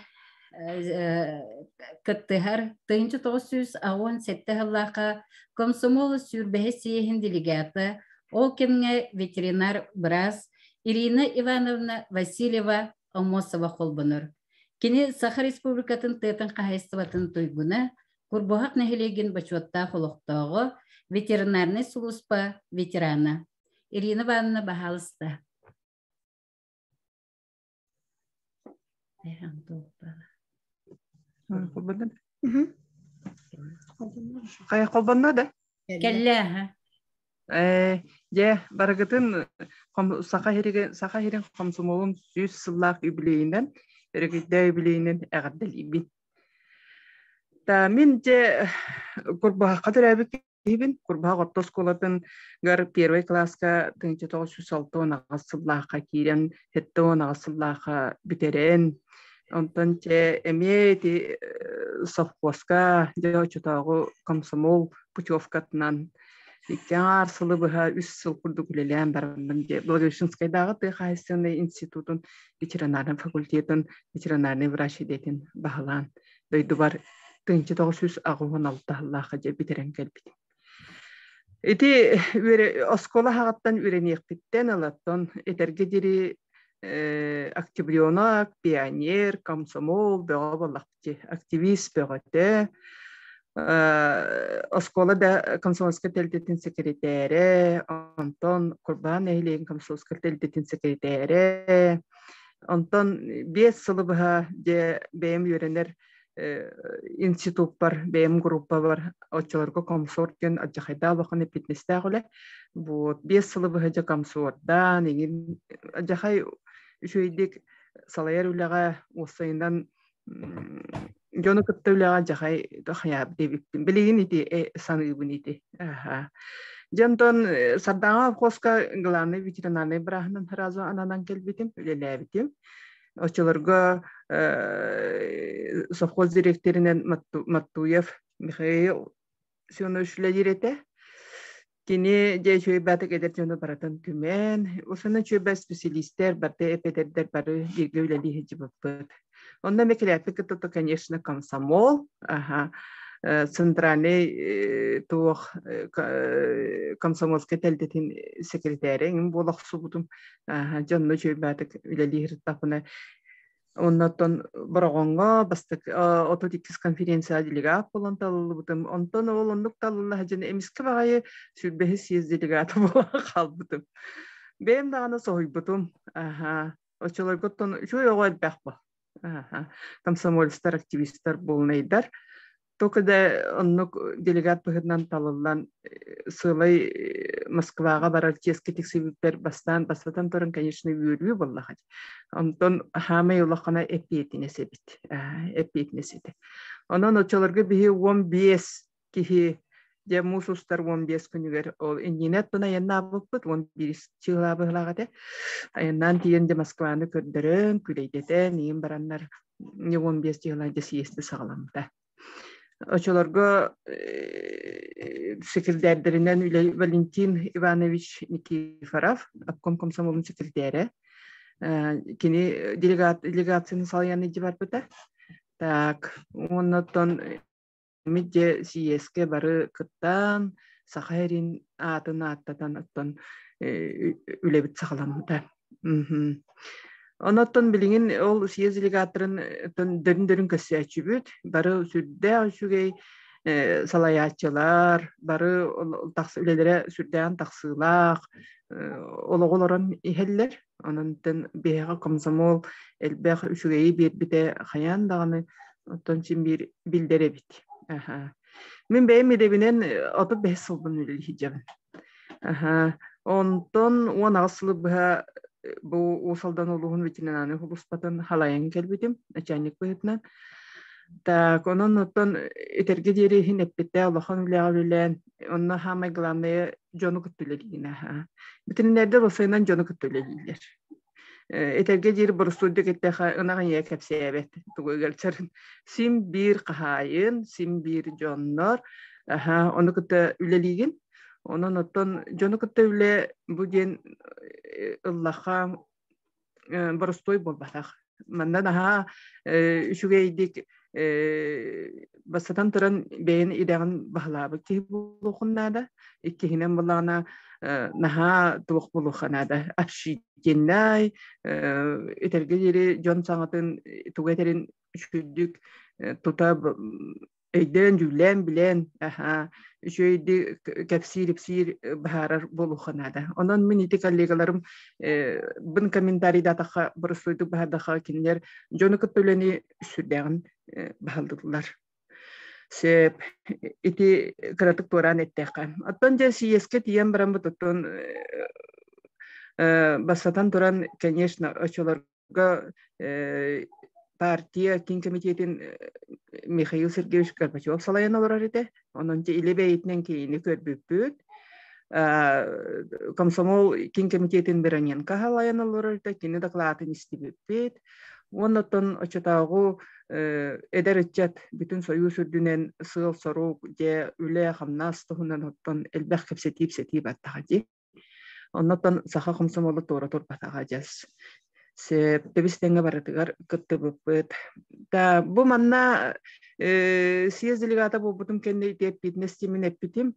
кыттыхар 1917 жыллақа комсомол сүрбәһе сиеһин делегаты, ол кемге ветеринар Брас Ирина Ивановна Васильева Омосова холбонор. Кини Саха Республикатын тытын қайыстыбатын тойгуна, курбоғақ нәхелеген бачуатта холоқтағы ветеринарный сулуспа ветерана. Ирина Ивановна бахалыста. Кая колбонно да? Келләһә. Je baragıtın saka hirin komsomolun 100 sılлах юбилейинен, эрегидde юбилейинен әгәддәл ibin. Ta min je kurbaha kadar abi kibin kurbaha gottos kolatın gar первый класска тыңчы 906 нагасыллаха кирен хетто нагасыллаха битерен онтон че эмети совхозка же чутагы комсомол путевкатынан икяр сылы быха 3 сыл курдук лелен бармын же Благовещенскайдагы Тыхайсенный институтун ветеринарный факультетін ветеринарный врач edетін баһалан дойду бар тыңчы 906 же битерен келбит. Эти оскола хагаттан үренекпиттен алаттан этерге дири октябрёнак, пионер, комсомол, бөгө активист бөгөтө. Оскола да комсомольский телдетин секретаре, Антон Курбан эйлеген комсомольский телдетин секретаре. Антон 5 сылы быха же бэм үйренер институт бар, бэм группа бар, очолорго комсорттен ажахайда баканы питнестагыле. Вот 5 сылы быха же комсорттан, эгин ажахай үшөйдик салаяр үлага осайындан жону кытта үлага жахай хаяб дебиптин. Билигин ити саныыбын ити. Жантон сардаңа хоска главный ветеринарный брахнан разу ананан келбитим, үлелебитим. Очолорго совхоз директоринен Маттуев Михаил Сёновичле дирете. Кини же чөйбәтек эдер жону баратын күмен. Осына чөйбә специалисттер барды эпетердер бары бирге үлели хеджибаппыт. Онда мекелепик это, конечно, комсомол. Центральный туох комсомольский телдетин секретарин болох субутум жанны чөйбәтек үлели хиртапына. Оннан борогонго бастык отодикс конференция делегат болон талыбытым. Онтон ол ондук талылла жана эмиске багай сүрбеһи съезд делегаты бола калбытым. Бем даганы сойбутум. Очолорготтон чөй огой бакпа. Комсомолистер, активисттер болнайдар. Только да оннук делегат быһынан талыллан сылай Москвага барар тескетик себептер бастан турын, конечно, үйрүү боллахат. Онтон хамай улакана эпиетинесебит. Эпиетинесети. Онон очолорго бихи 15 кихи же мусустар 15 күнүгер ол иннет туна янна буппут 11 чыла былагате. Аяннан тиен де Москваны көрдөрөн күлейдете ним бараннар 15 чыла же съезди сагаламда. Очолорго секретарьдеринен Валентин Иванович Никифоров, обком комсомолун секретаре. Кини делегацияны саляны дебарбыта. Так, оннотон мидде съездке бары кыттан, Сахарин атына аттатан оттон үлебит сагаламда. Онотон билигин ол съезд делегаторын дөрүн көсөчүбүт, бары сүрдө үчүгей салаячылар, бары таксы үлелере сүрдөн таксылак, ологолорон ихеллер. Ононтон бега комсомол элбег үчүгей бирбите хаян даганы оттон чин бир билдеребит. Мен беймедебинен отуп бесылбын үлел хижабын. Онтон он асылы быха bu usaldan oluğun veterinerine huluspatın halayan kelbitim, açanlık bıhıtnan. Ta konon noton eterge deri hepbette Allah'ın üleğilen, onna hamay glanaya jonu kütüleliğine. Veterinerde rosayından jonu kütüleliğler. Eterge deri borustuduk etteha ınağın yak hepsiyebet. Tuğu gelçarın. Sim bir kahayın, sim bir jonlar, onu kütü üleliğin. Onun oton jonu kütüyle bu gen Allah'a barostoy bolbatak. Manda daha şugeydik basatan turan beyin ideğin bahlabı ki buluğunada. İki hinem bulağına naha tuğuk buluğunada. Afşi gennay, etergeleri jon sanatın tuğeterin şüddük tutab Eyden cülen bilen, şöyle kapsir baharar buluğunada. Onun miniti kollegalarım bin komentarida taha burasıydı bahadaha kinler jonu kütüleni sürdüğün bahaldılar. Сөп ити кыратык туран эттеккан. Оттон же сиеске тиен баран бутуттун басатан туран, конечно, очолорга партия кин комитетин Михаил Сергеевич Горбачев салайан олорар ите. Онон же илебейтинен кейини көрбүппүт. Комсомол кин комитетин Бероненко халайан олорар ите. Кини доклатын истибиппит. Оннотон очотаагу эдеритчат бүтүн союз үрдүнен сыл сорук же үле хамнас тухунан оттон элбэх кепсетип аттага. Оннотон саха комсомолу туора турбатага жаз. Себебистенге баратыгар кыттыбыппыт. Да бу манна съезд делегата болбутум кенде деп бизнестимин эппитим.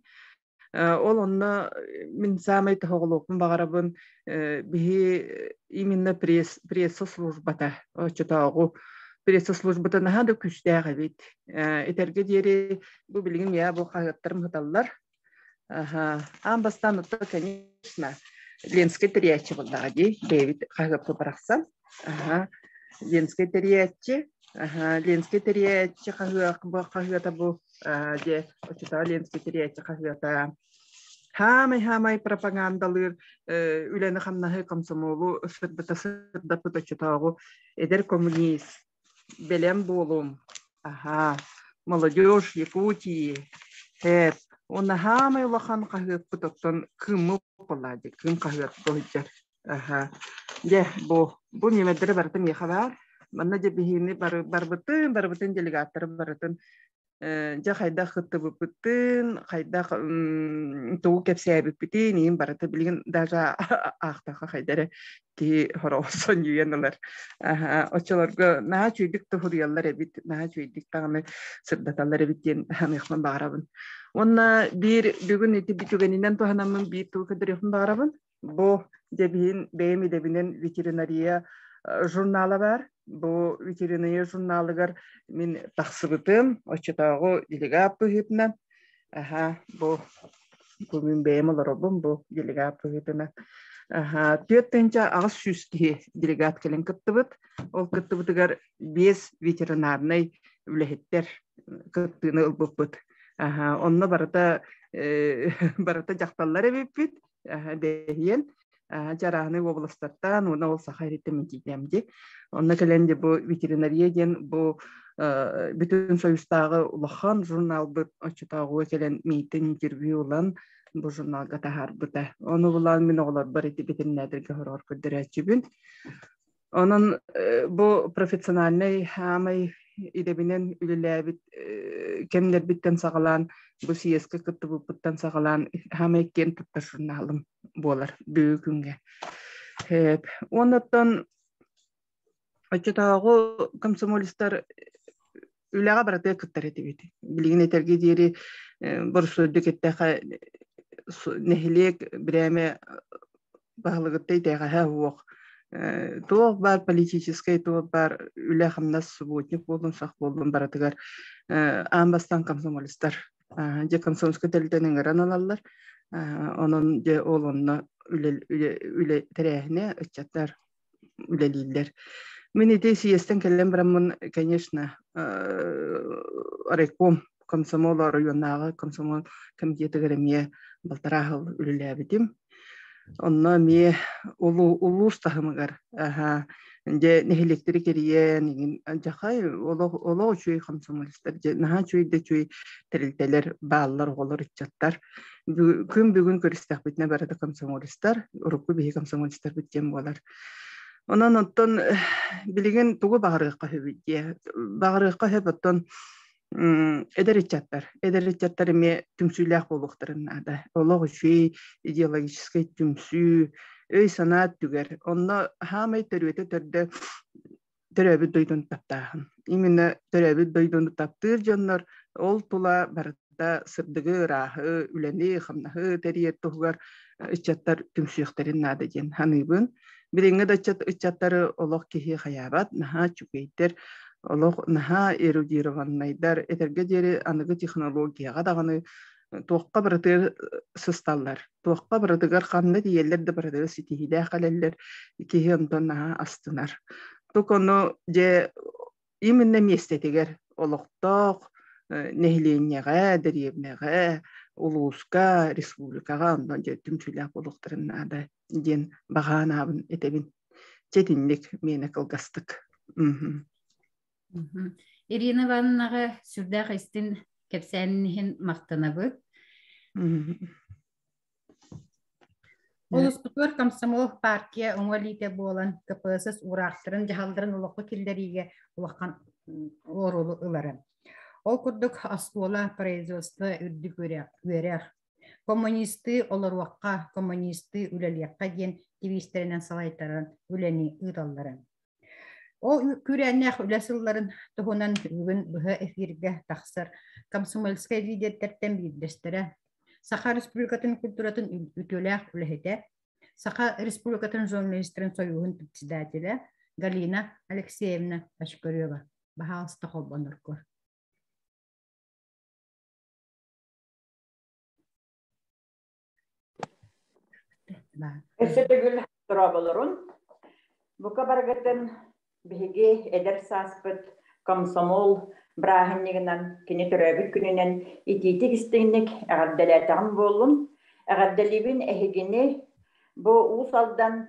Ол онна мен самай тоголокун багарабын бихи именно пресс-службата очотаагу пресс-службата нахады күстәгә бит. Этерге дире бу билген я бу хагаттарым хаталлар. Амбастан отто, конечно, Ленский терячи булдаги, Дэвид хагапты бараксан. Ленский терячи, Ленский терячи хагата бу де очта Ленский терячи хагата. Хамай пропагандалыр үләне хамнахы комсомолу сырбата путачтагы эдер коммунист белем болум. Молодежь Якутии. Онна хамай улахан кахып путоттон кымы полади, кым кахып болжар. Де бу немедер бартым яхабар. Манна же бихини барбытын делегаттар бартын. Жа хайда хытты бүттүн, хайда туу кепсәбип битин, ин барата билген дажа ахтаха хайдары ки хоросон юенлар. Очолорго на чүйдик тухуриялар бит, на чүйдик тагы сырдаталар биттен ханыкман барабын. Онна бир бүгүн ити битүгенинен туханамын бир туу кедерехин барабын. Бу дебин бейми дебинен ветеринария журналы бар. Бу ветеринария журналыгар мен тахсыбытым, очотагы делегат пыгытна. Бу мен беймаларыбым бу делегат пыгытна. Төттенче агыс сүске делегат келен кыттыбыт. Ол кыттыбытыгар 5 ветеринарный үлехеттер кыттыны ылбыппыт. Онна барата жакталлар эбиппит. Дейен жараны областардан оны ол сахаритмен кийемди. Онна келенде бу ветеринария ден бу бүтүн союздагы улахан журнал бу очотагы келен митин интервью улан бу журналга тахарбыта. Оны булан мен оглар бар ити ветеринарияга хорор көдөрөчүбүн. Онун бу профессиональный хамай идебинен үлеләбит кемнер биттен сагалан бу сиеске кыттыбыттан сагалан хамай кен тутта журналым болар бүгүнгө. Оннотон очотагы комсомолисттар үләгә барата кыттар этибит. Билген этерге дири борсудык эттеха нехилек биреме баглыгыттай тәгә хук. Туох бар политический, туох бар үлә хамнас субботник болдун, сак болдун баратыгар амбастан комсомолисттар. Же комсомольский телденен граналалар. Onun de oğlunla üle terehine açatlar üleliler. Meni de siyesten kellen bramın, конечно, райком комсомол районного комсомол комитета гремия балтарахыл ülelebdim. Onunla mi ulustahımıgar. De nehelektrik eriyen, jahay olo çuy komsomolistler, naha çuy de çuy terilteler, bağlar olur içatlar. Bugün körüstek bitne barada komsomolistler, Urukku bihi komsomolistler bitken bolar. Ondan ondan bilgen tuğu bağırıqqa hübidye. Bağırıqqa hübidden Ederitçatlar eme tümsüylək boluqtırın ada. Oloğu şey ideologический tümsü, öy sanat tüger. Onna hamay törüete töröbü doydun taptağın. İmine töröbü doydun taptır canlar, ol tula barıda sırdıgı rahı, üleni, xamnahı, teriyet tuğgar içatlar tümsüyüklerin ada gen. Hanıbın. Birine de içatları oloğ kehi xayabat, naha çükeytir. Олох наха эрудированныйдар этерге дери аныгы технологияга даганы тоққа биртер сысталлар. Тоққа бирдигер ханны диеллер де бирдер ситихидә халеллер кеһи онтон наха астынар. Токоно же именно местетигер олохтоқ нехиленнеге, деревнеге, улууска, республикага ондан же түмчүлэк болуктарынада ден багаанабын этебин. Четинник мені кылгастык. Ирина Ивановнаға сүрдәк истин кепсәннихин мақтанабыт. Олуспутур комсомол партия оңолите болан КПСС урақтырын жахалдырын улаққы келдериге улаққан орулы ылары. Ол күрдік аскола производство үрді көрек. Коммунисты оларуаққа, коммунисты үлелиаққа ден девистерінен салайтарын үлені ұдалларын. Ол күрәннәқ үләсілларын тұхынан үгін бұғы эфирге тақсыр комсомольская лидертерттен бейдестері Саха Республикатын культуратын үтөләқ үләхеті Саха Республикатын журналистерін союғын председателі Галина Алексеевна Ашкарева. Бағалысты қолбаныр көр. Эсетегül тұрабылырын. Бұқа барғатын бігі әдір саспыт комсомол брахыннегінен кені түрәбіт күнінен итетік істігінік әғаддәләтіғын болын. Әғаддәлебін әхегені бұл ұсалдан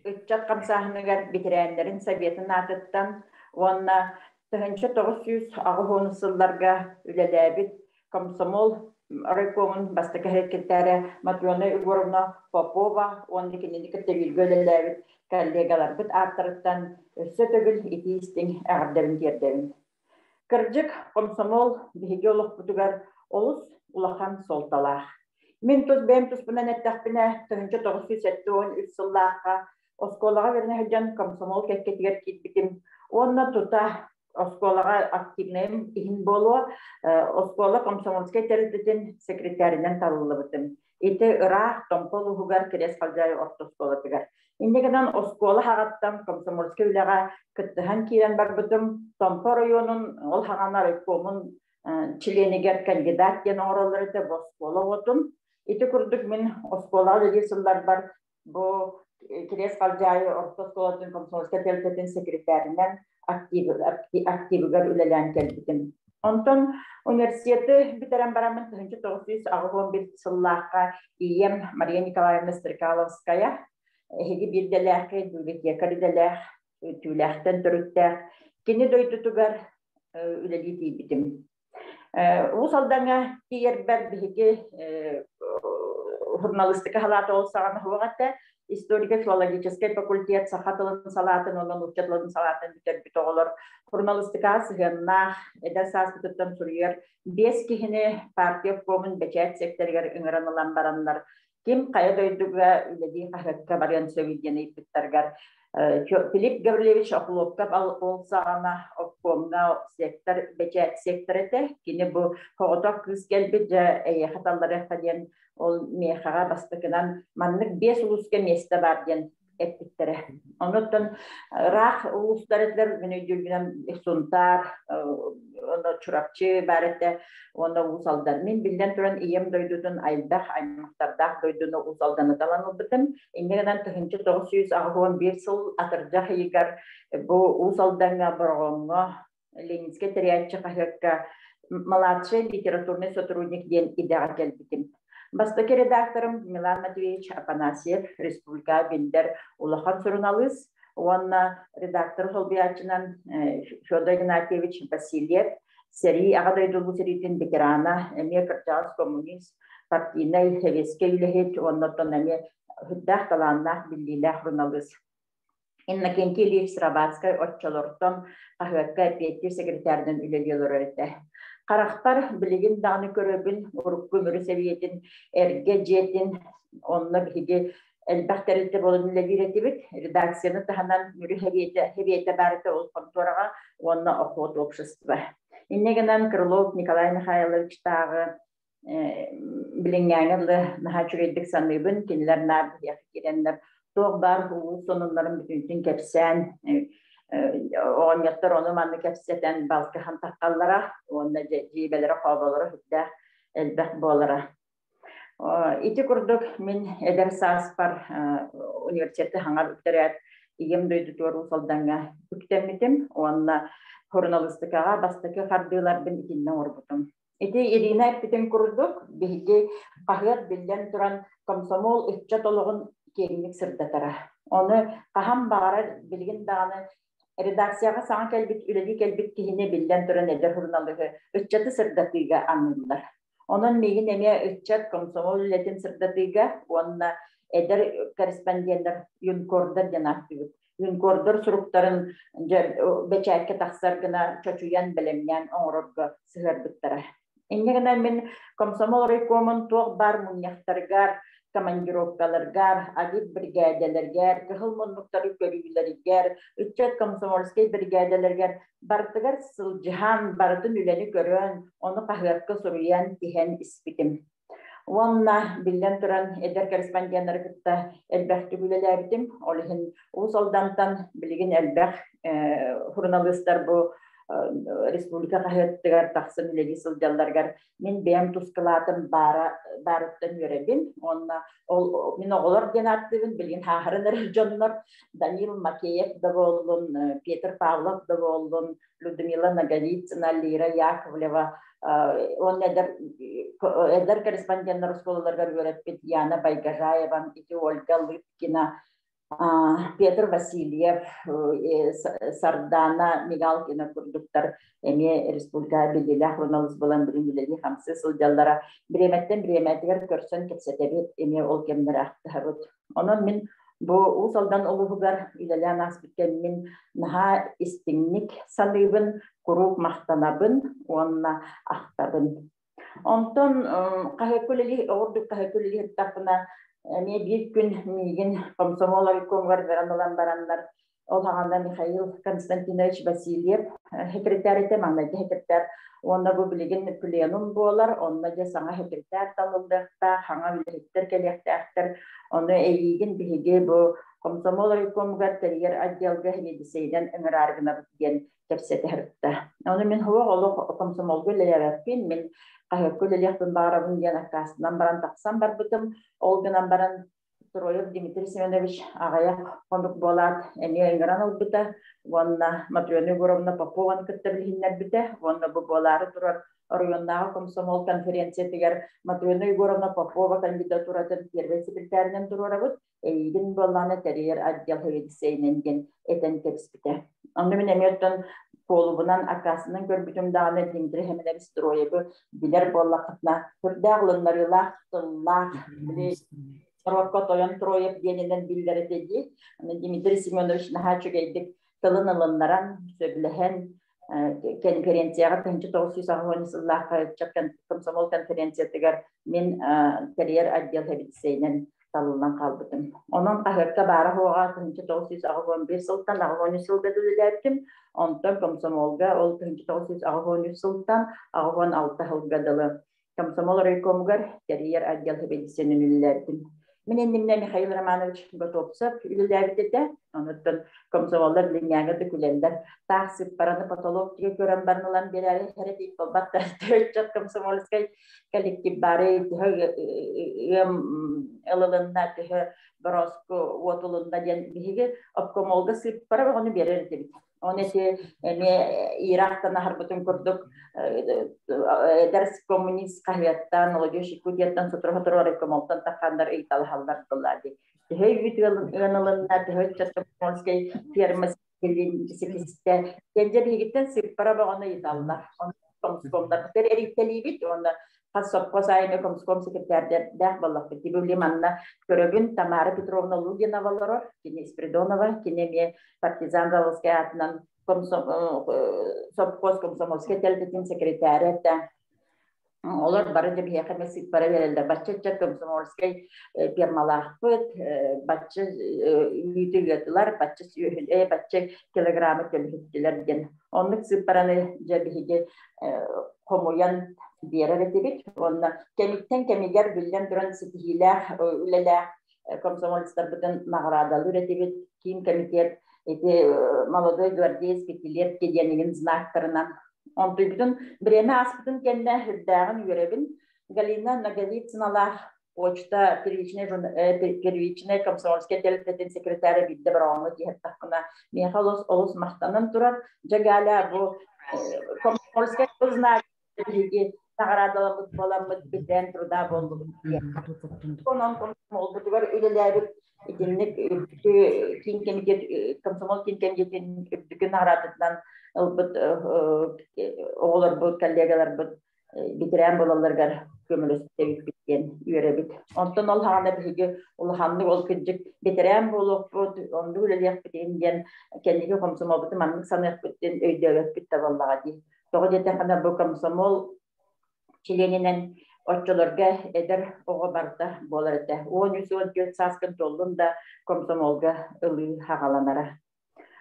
үтчат қамсағынығар бітірәндерін Советін атыттан онына 1900 ағығын сылларға үләләбіт комсомол Райкомын бастықы әрекеттері Матрона Егоровна Попова, онды кенені көттевілгөлеләбіт коллегалар бұт артырыттан өссі төгіл етейістің әғардарын кердерін. Кірджік комсомол бігеге олық бұтығар олыс улахан солталақ. Мен тұз бәйім тұспынан әттәқпіне 1973 сыллаққа осколаға веріне хүджан комсомол кәткетігер кетбітім. Онына тұта Осколаға активнайым ихин болуа, Оскола комсомольскай терезетін секретаринен талылы бұтым. Эти ырақ томпол ұғығар керес қалжай орты Оскола тігар. Индегенен Оскола хағаттан комсомольскай үліға күттіған кейден бар бұтым. Томпо районын ол хағанар өккомын членегер кандидат ген оңыралары да Оскола отым. Эти күрдік мен Оскола үлесілер бар. Бұл керес қалжай орты Осколатын комсомольскай терезетін секретаринен активігер үлелән кәлбітім. Онтон университеті бітерен барамын 1911 сыллаққа ием Мария Николаевна Стрекаловская әхеге бірделәқі, дүлгетекарделәқ, түләқтен түріттәқ, кені дойдутугар үлелі дейбітім. Усалдаңа кейер бәр бігі журналистика халаты олсағаны хуағатта, историко-филологический факультет, сахатылын салатын, onun учетларын салатын бүтер бүт оғылыр. Журналистика сығыннақ, әдәсас бүтіттен сүргер, 5 кихіне партия комын бәчәт секторгер үңіранылан баранлар. Ким қая дойдуға үледі қағыққа бариян сөйдені иппіттергер. Филипп Гаврилевич Охлопқа олсағана комна сектор, бәчәт сектор еті. Кені бұл қоғытақ күз келбі жа әйе қаталары қаден ол мейхаға бастықынан маннық 5 ұлысқа месті бар ден әттіктері. Оныттын рақ ұлыстар етілер күні жүргінен сұнтар, оны чұрапчы бар еті, оны ұлысалдар. Мен білден тұран ием дойдудың айылдақ, аймақтардақ дойдуны ұлысалданы таланыл бітім. Енегінен 1911 сыл атыржақ егер бұл ұлысалдаңа бұрғынға Ленинске тіриятчы қағыққа младший литературный сотрудник ден идеға келбітім. Бастаки редакторым Милан Матвеевич Афанасьев, Республика Бендер Улахан Сурналыс, онна редактор Холбиячынан Федор Игнатьевич Васильев, сери ағадайдылы серитін ветерана, әме кырчағыз коммунист, партийный хевеске үлехет, оннаттан әме хүддақ таланнақ білдейлі Сурналыс. Иннокентий Ильич Срабатскай отчалортон қағыққа петтер секретардан үлелелер өретті. Қарақтар білеген дағыны көрөбін, ұрық көмірі сәвиетін, әрге жетін, онына бігі әлбәқтәрілді болын үлелер бит, редакцияны тағынан мүрі хәбиеті бәріті ол контораға, онына оқуыт общество. Иннегенен Крылов Николай Михайлович тағы білінгәңілі наға чүрейдік саныбын, кенілер нәбі яқы керенлер, тоқ бар, ұл сонынларын бүтінтін кәпсән, оңяттар оны манны кәпсәтен балқыхан таққаллара, онына жейбелері қабалары хүтті әлбәқ болары. Ити күрдік мен әдір саас бар университетті хаңар үктерәт, егем дөйді туар ұсалдаңа үктемітім, онына журналистикага бастакы хардыларбын итиннен орбутум. Ити Ирина эппитен курдук, биһиги кахыат билен туран комсомол үтче толугун кеңник сырдатара. Оны кахам багара билген даганы редакцияга саң келбит, үледи келбит кихине билен туран эдер журналыгы үтчети сырдатыга анылар. Onun megen eme ütçat komsomol ületin sırdatıga, onunla eder korrespondentler Yunkordar denaktıgıt. Yunkordar surukların beçayke taksar gına çocuyan bilemyen oğrurga sığırdıktara. Enge men komsomol reykomun toğ bar munyaktargar, komandirovkalargar, agit brigadelergar, kıhılmonlukları körüyülergar, ütçat komsomolskay brigadelergar, bartıgar sılcıhan, barıtın üleni görün, onu kahvetka soruyan tihen ispitim. Onunla bilden turan eder korrespondenleri kıtta elbek tügülelerdim. Olihin uğusoldantan bilgin elbek jurnalistler bu Respublika kahvettigar taksın ülegi sıljallargar min beyam tuskalatım barıttan yürebin. Onunla min oğular denattığın bilgin hahırınlar jonlar Danil Makeyev da bollun, Peter Pavlov da bollun, Ludmila Nagalitsina, Lira Yakovleva, on eder korrespondentler skolalarga öğretmen Yana Baygarayevan, iti Olga Lytkina, Petr Vasilyev, Sardana Migalkina kurduklar, emi Respublika bildiler, jurnalist bulan bilimleri hamsi sıljallara biremetler körsön ketsetebet, emi ol kemler aktahabut. Onun min bu usaldan oluğugar ilerleyen aspikken min naha istinlik sanıbın, kuruk mahtanabın, onunla aktabın. Ondan kaheküleli, orduk kaheküleli hittapına bir gün migin komsomolları kongar veren olan baranlar o hağında Mikhail Konstantinovich Vasilyev sekreterite manlaydı sekreter onda bu bilgin plenum bolar onda da sana sekreter talıldıkta hanga bilekler kelekter onu eğigin bilgi bu komsomolları kongar teriyer addelga hediseyden emirargına diyen tefsirde onu min huwa olu komsomolgu leyerapin min kaheküleli barabın yanakasından baran taksam barbutum olgunan baran Troyev Dmitry Semyonovich ağayak konuk bolat emiye ingran olbuta vonna Matrona Yegorovna Popovan kıtta bilhinler bite vonna bu boları turar rayonnağı komsomol konferensiya tiger Matrona Yegorovna Popova kandidaturadan первый sekreterinin turarabut eğidin bolana teriyer adjal hevediseynengen eten tekspite. Onu min emiyottan kolubunan akasının görbütüm dağına Dmitry Semyonovich Troyev'i biler bollakıtna hürdağlınlar yılak tıllar Rokotoyan Troyev denilen bildirildi. Dmitry Semyonovich naha çögeydik tılın alınlaran söylehen konferensiyaga 1990 yıllarda çıkan komsomol konferensiyatigar min kariyer adjal hebitseynen talından kalbıdım. Onun kahırka bara hoğa 1911 yıldan 13 yılda dülülerdim. Ondan komsomolga ol 1913 yıldan 16 yılda dılı. Komsomol reykomugar kariyer adjal hebitseynen ülülerdim. Menimle Mikhail Romanovich Gotovtsov ülülerdi. Ondan komsomollar linyaga dökülenler. Taksip paranı patolog diye gören barınılan bir hareket kolbatta dört komsomolskay kolektif bari alanında Brosko otulunda diyen bihige opkomolga sip para onu verirdi. Onu ise Irak'tan harbutun kurduk ders komünist kahvettan oluyor şikudiyattan sotrohatırları komoltan takanlar eğital hallar dolardı. Hey videolarında hey çatışmaskay firması bilinçlikte gence bihigitten sip para onu eğitallar. Komskomlar der erittelibit onda Hasop Kosayme komskom sekreter der balak tibulim manna görevün Tamara Petrovna Lugina Valorov kini Spiridonova kini partizan Zavskayatnan Sopkos komsomolske telbetin sekreteri Olar barıca bir yakınlık para verildi. Başça komsomolske firmalar başça ütügetler, başça sühüle, başça kilogramı telhittiler gen. Onluk siparanı cebihige komuyan diğer etibik. Onda kemikten kemiger bilden duran sitihiler, üleler komsomolistler bütün mağaradalı üretibik. Kim kemiker eti молодой гвардейец кетилер кеденигин знактарынан онтуйбутун биреми аспытын кенне хүрдагын үйребин Галина Нагалицыналар почта первичная комсомольская телететін секретары бидді бір оңы дейіттақына. Меха олыс мақтанын тұрар. Жагаля бұл комсомольская узнать билиги наградалабыт боламыт битен труда болду. Онон комсомол бутугар үлеләбит итинник кин комитет комсомол кин комитетин бүкүн наградатынан ылбыт оголор бу коллегалар бу битерен болаларга көмөлөстөбүт биткен үйрөбүт. Онтон ол хана биги улханны ол кыжык битерен болуп онду үлелек битенден кендиги комсомол буту маннык санык биттен өйдөбөт битте боллага ди. Тоғы дете қана бұл комсомол чиленінен отчыларға әдір оғы барда болар әді. 13-14 саскын толын да комсомолға ұлы хағаланара.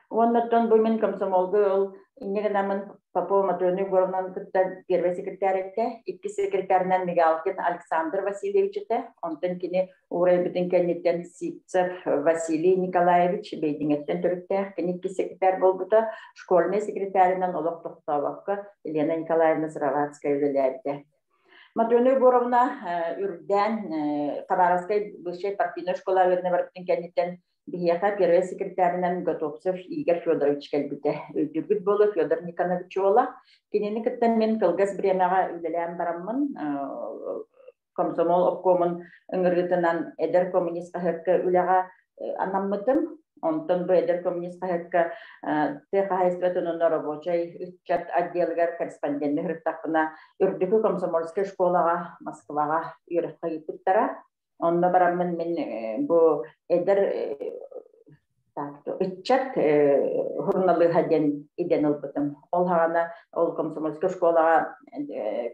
Оннаттан бұл мен комсомолға ол иннеген амын Попова Матрёны Горовнан күтті первый секретарь әді. Икки секретарынан Мигалкин Александр Васильевич әді. Онтан кені Урай бүтін кәнеттен Сипцев Василий Николаевич бейдіңеттен түрікті. Кені икки секретарь бол бұта школьный секретарынан олық тоқтауаққа Елена Николаевна Сыраватская үлелерді. Матрёны Горовна үрден Хабаровская бывшая партийная школа өріне барыптың кәнеттен Бияха первый секретарынан Готовцев Игорь Федорович кәлбіті. Өйдіргіт болы Федор Никонович ола. Кенені күттен мен кылгас біремаға үлелән барамын. Комсомол обкомын үңіргітінен әдір коммунист қағырқы үлеға анаммытым. Онтон бұл әдір коммунист қағырқы тәқайыстветінің рабочай үтчат отделгар корреспондентні ғырттақына үрдікі комсомольская школаға Москваға үйріққа епіттара. Онда барамын мен бұл әдір үтчат хұрналыға иден ұлпытым. Ол ғана ол комсомольская школаға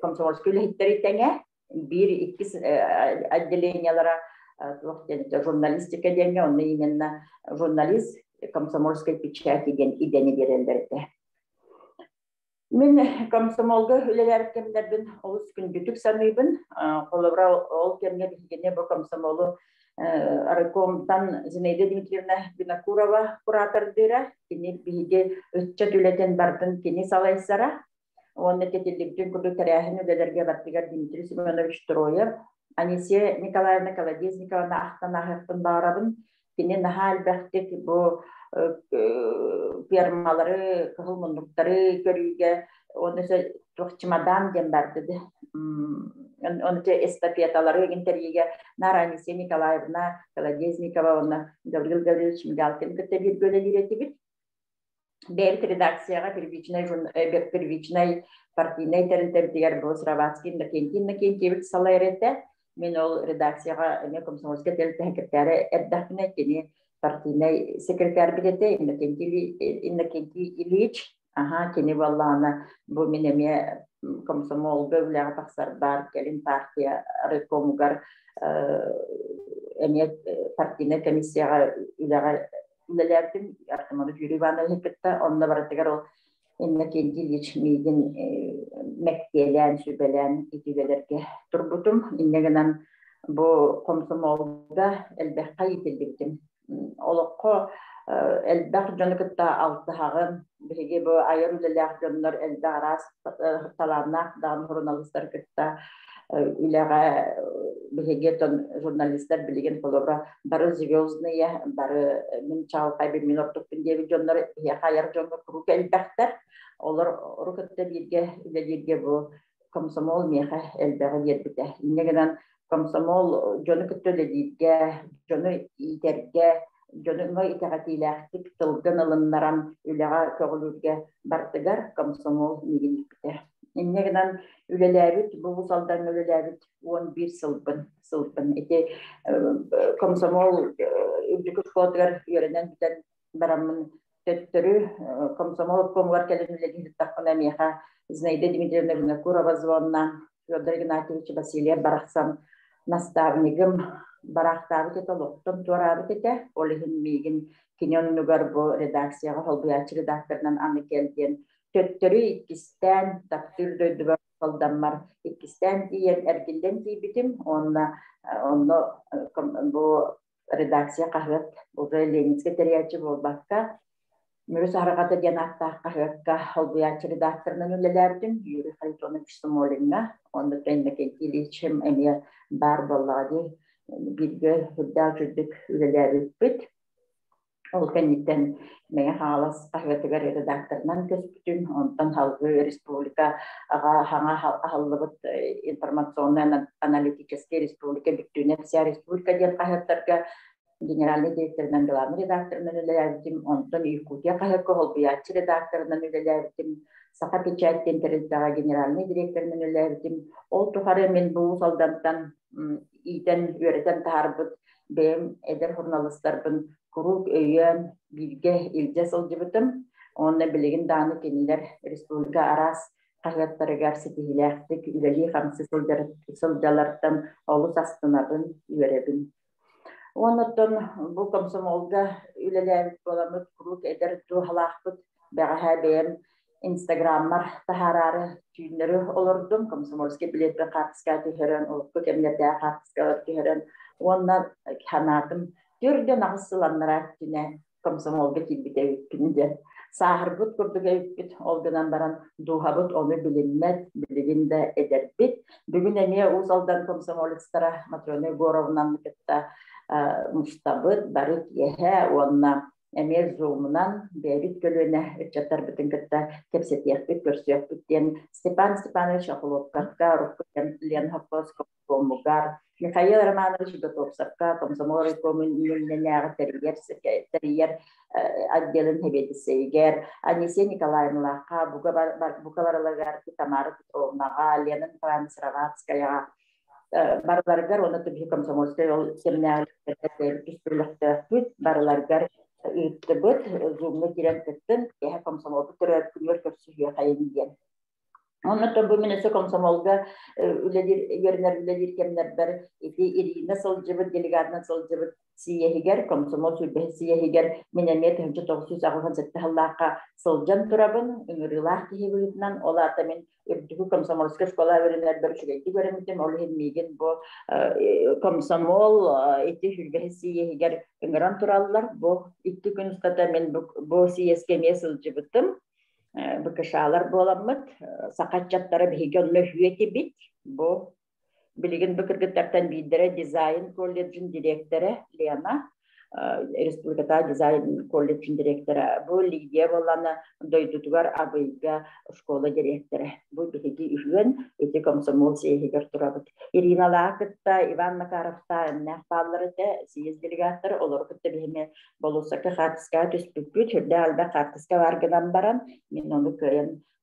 комсомольская үліхеттері тәңе бір-2 отделениялара журналистика денге, оны именно журналист комсомольской печати идени берелдерді. Мен комсомолга үлелер кемдербін олыс күн бүтік саныйбын. Қолыбыра ол кемге бігене бұл комсомолу Арыкомтан Зинаида Дмитриевна Бинакурова куратордыра. Кені біге өтчат үлетен бардын кені салайсара. Оны тетелдіктен күрді тарихын үлелерге баттығар Дмитрий Семенович Троев. Анисия Николаевна Колодезниковна Ахтанахыппын бағырабын. Кені наға әлбәқтік бұл фермалары, кығылмындықтары көріге, оны чемодан дем бардыды. Оны эстафеталары интерьеге Анисия Николаевна Колодезникова, оны Гаврил Гаврилович Мигалкин күтті бір бөлелер етібіт. Бәлт редакцияға первичной партийной тәрінтәрдігер бұл Сыраватский накентебіт салайыр етті. Мен ол редакцияға комсомольская телетәкіртәрі әрдәқіне кені партийный секретарь білеті Иннокентий Ильич. Кені валланы бұл менеме комсомол бөвләға тақсар бар, кәлін партия рекомугар партийный комиссияға үлелердің артыманы жүріваны хекетті. Онына бараттығар ол Иннокентий Ильич мейгін мәктелән, сүбелән етігелерге тұрбутым. Иннегінен бұл комсомолда әлбәққа етілдіктім. Олыққы әлбәқ жоны күтті алтығағын, біреге бұл айыр үлеләқ жонлар әлбәқ арас таланақ дағын журналистер күтті үләға біреге тон журналистер білеген қолыбыра бары звездные, бары мен чалқай бір мен ортықпен дебі жонлар қайыр жонлар құрук әлбәқтер. Олар ұрықытты үлелерге бұл комсомол меха әлбәғы дербіті. Иннегінен комсомол жоны күтті үлелерге, жоны итерге, жоны итағатиләқтік тылғын ылыннаран үләға көғілерге бартығар комсомол меген біті. Иннегінен үлеләбіт, бұл салдан үлеләбіт 11 сылбын. Эти комсомол үрдікі шкотығар үйерінен бітен барамын төттөрү комсомол комуар келемилеги тақына меха Зинаида Дмитриевна Бинакурова звонна Федор Игнатьевич Васильев барахсан наставнигим барахтабы тете лоқтон туарабы тете олихин мигин киньоннугар бу редакцияға холбуячы редакторынан аны келден төттөрү иккистен тактыр дөйдүбөр колданмар иккистен тиен эргилден тийбитим онно бу редакция кахвет уже Ленинский терячы болбакка Mürüs haragata diyanattaa kahvekka olbiyaçı redaktorunun ülelerdin. Yuri Haritonovich Smolina. Onda kendine iletişim emiye barballadı. Bilge hüddal çözdük üleleri bit. Ol kendiden meye halas kahvetegar redaktorundan köspütün. Ondan halkı Respublika hana hallıbıt informasyonel analitический Respublika büktüğüne Vся Respublika diyen kahvetlerge Генеральный директорынан главный редакторынан үлелердим, онтон Якутия kahakka holbiyatçı redaktorынан үлелердим, Saqa Pечаттен терилтаға генеральный директорынан үлелердим. Ол тухары мен бұл солдаттан итен үйретен тахарбыт, бем эдер журналистларбын kurup öyen bilge ilce soljubutum. Onunla bilgin dağını kendiler Respublika Aras kahvetleri gerçi dihilerdik, üleli hamsi soldalardan olus astınabın üyerebin. Ondan bu komsomolga üleler bolamut kuruk eder tu halakput bağa benim Instagram'lar tahararı tüyünleri olurdum komsomolski bilet ve kartska tüheren o kemlerde kartska tüheren onlar kanatım dörde nağısılanlara tüne komsomolga kilbite ütkünde saharbut kurduk ütküt olgadan baran duhabut onu bilinmez bilginde eder bit bugün emiye uzaldan komsomolistara Matrona Gorovna'nın kıtta Mustabıt, barık yehe, onunla emir zoom'undan berit gölüne ütçatlar bütün kıtta kepset yakbit, görsüyakbit diyen Stepan Stepanovich Akhulovkakka, Rukkuyen Lenhopos, Komugar, Mikhail Romanovich Gotovsakka, Komsomol Komunilnener Teriyer, Addelin Hebediseyger, Anisiye Nikolaevna'ka, Bukavaralagar, Tamara Petrovna'ga, Lenin Kransravatskaya, Barlargar onu tabii komsomolska yol seminarlarda üstürlükte barlargar üttübüt zoom'la giren kıttın ya komsomolda türer külür körsüyor kayın diyen. Onu tabii minese komsomolga üledir kemler ber iti nasıl cıbıt delegat nasıl cıbıt siyehiger komsomol sülbehi siyehiger minemiyet hücce 997 hallaka sılcan turabın ümürülah kihibüyütünden ola tamin ürdüğü komsomolska şkola öğrenler bir şügeyti göremitim olu hemigin bu komsomol iti hülbehi siyehiger ümüran turallar bu iki gün ustada min bu siyeskemiye sılcıbıtım Bıkışalar bolamıt, sakatçatlara bihigönlü hüyeti bit. Bu bilgin bıkırgıtlardan bildire Design College'in direktörü Lena, Respublika'da Design College'in direktörü. Bu Lidya Volana doydudugar abıyga şkola direktörü. Bu bihigi ühün, eti komsomol siyehiger turabıt. Irina Lakıtta, Ivan Makarov'ta, nehbalları da siyez delegatları olur. Kıtta bihime bolusaka kartiska tüspükbüt, hürde alba kartiska vargıdan baran, min onu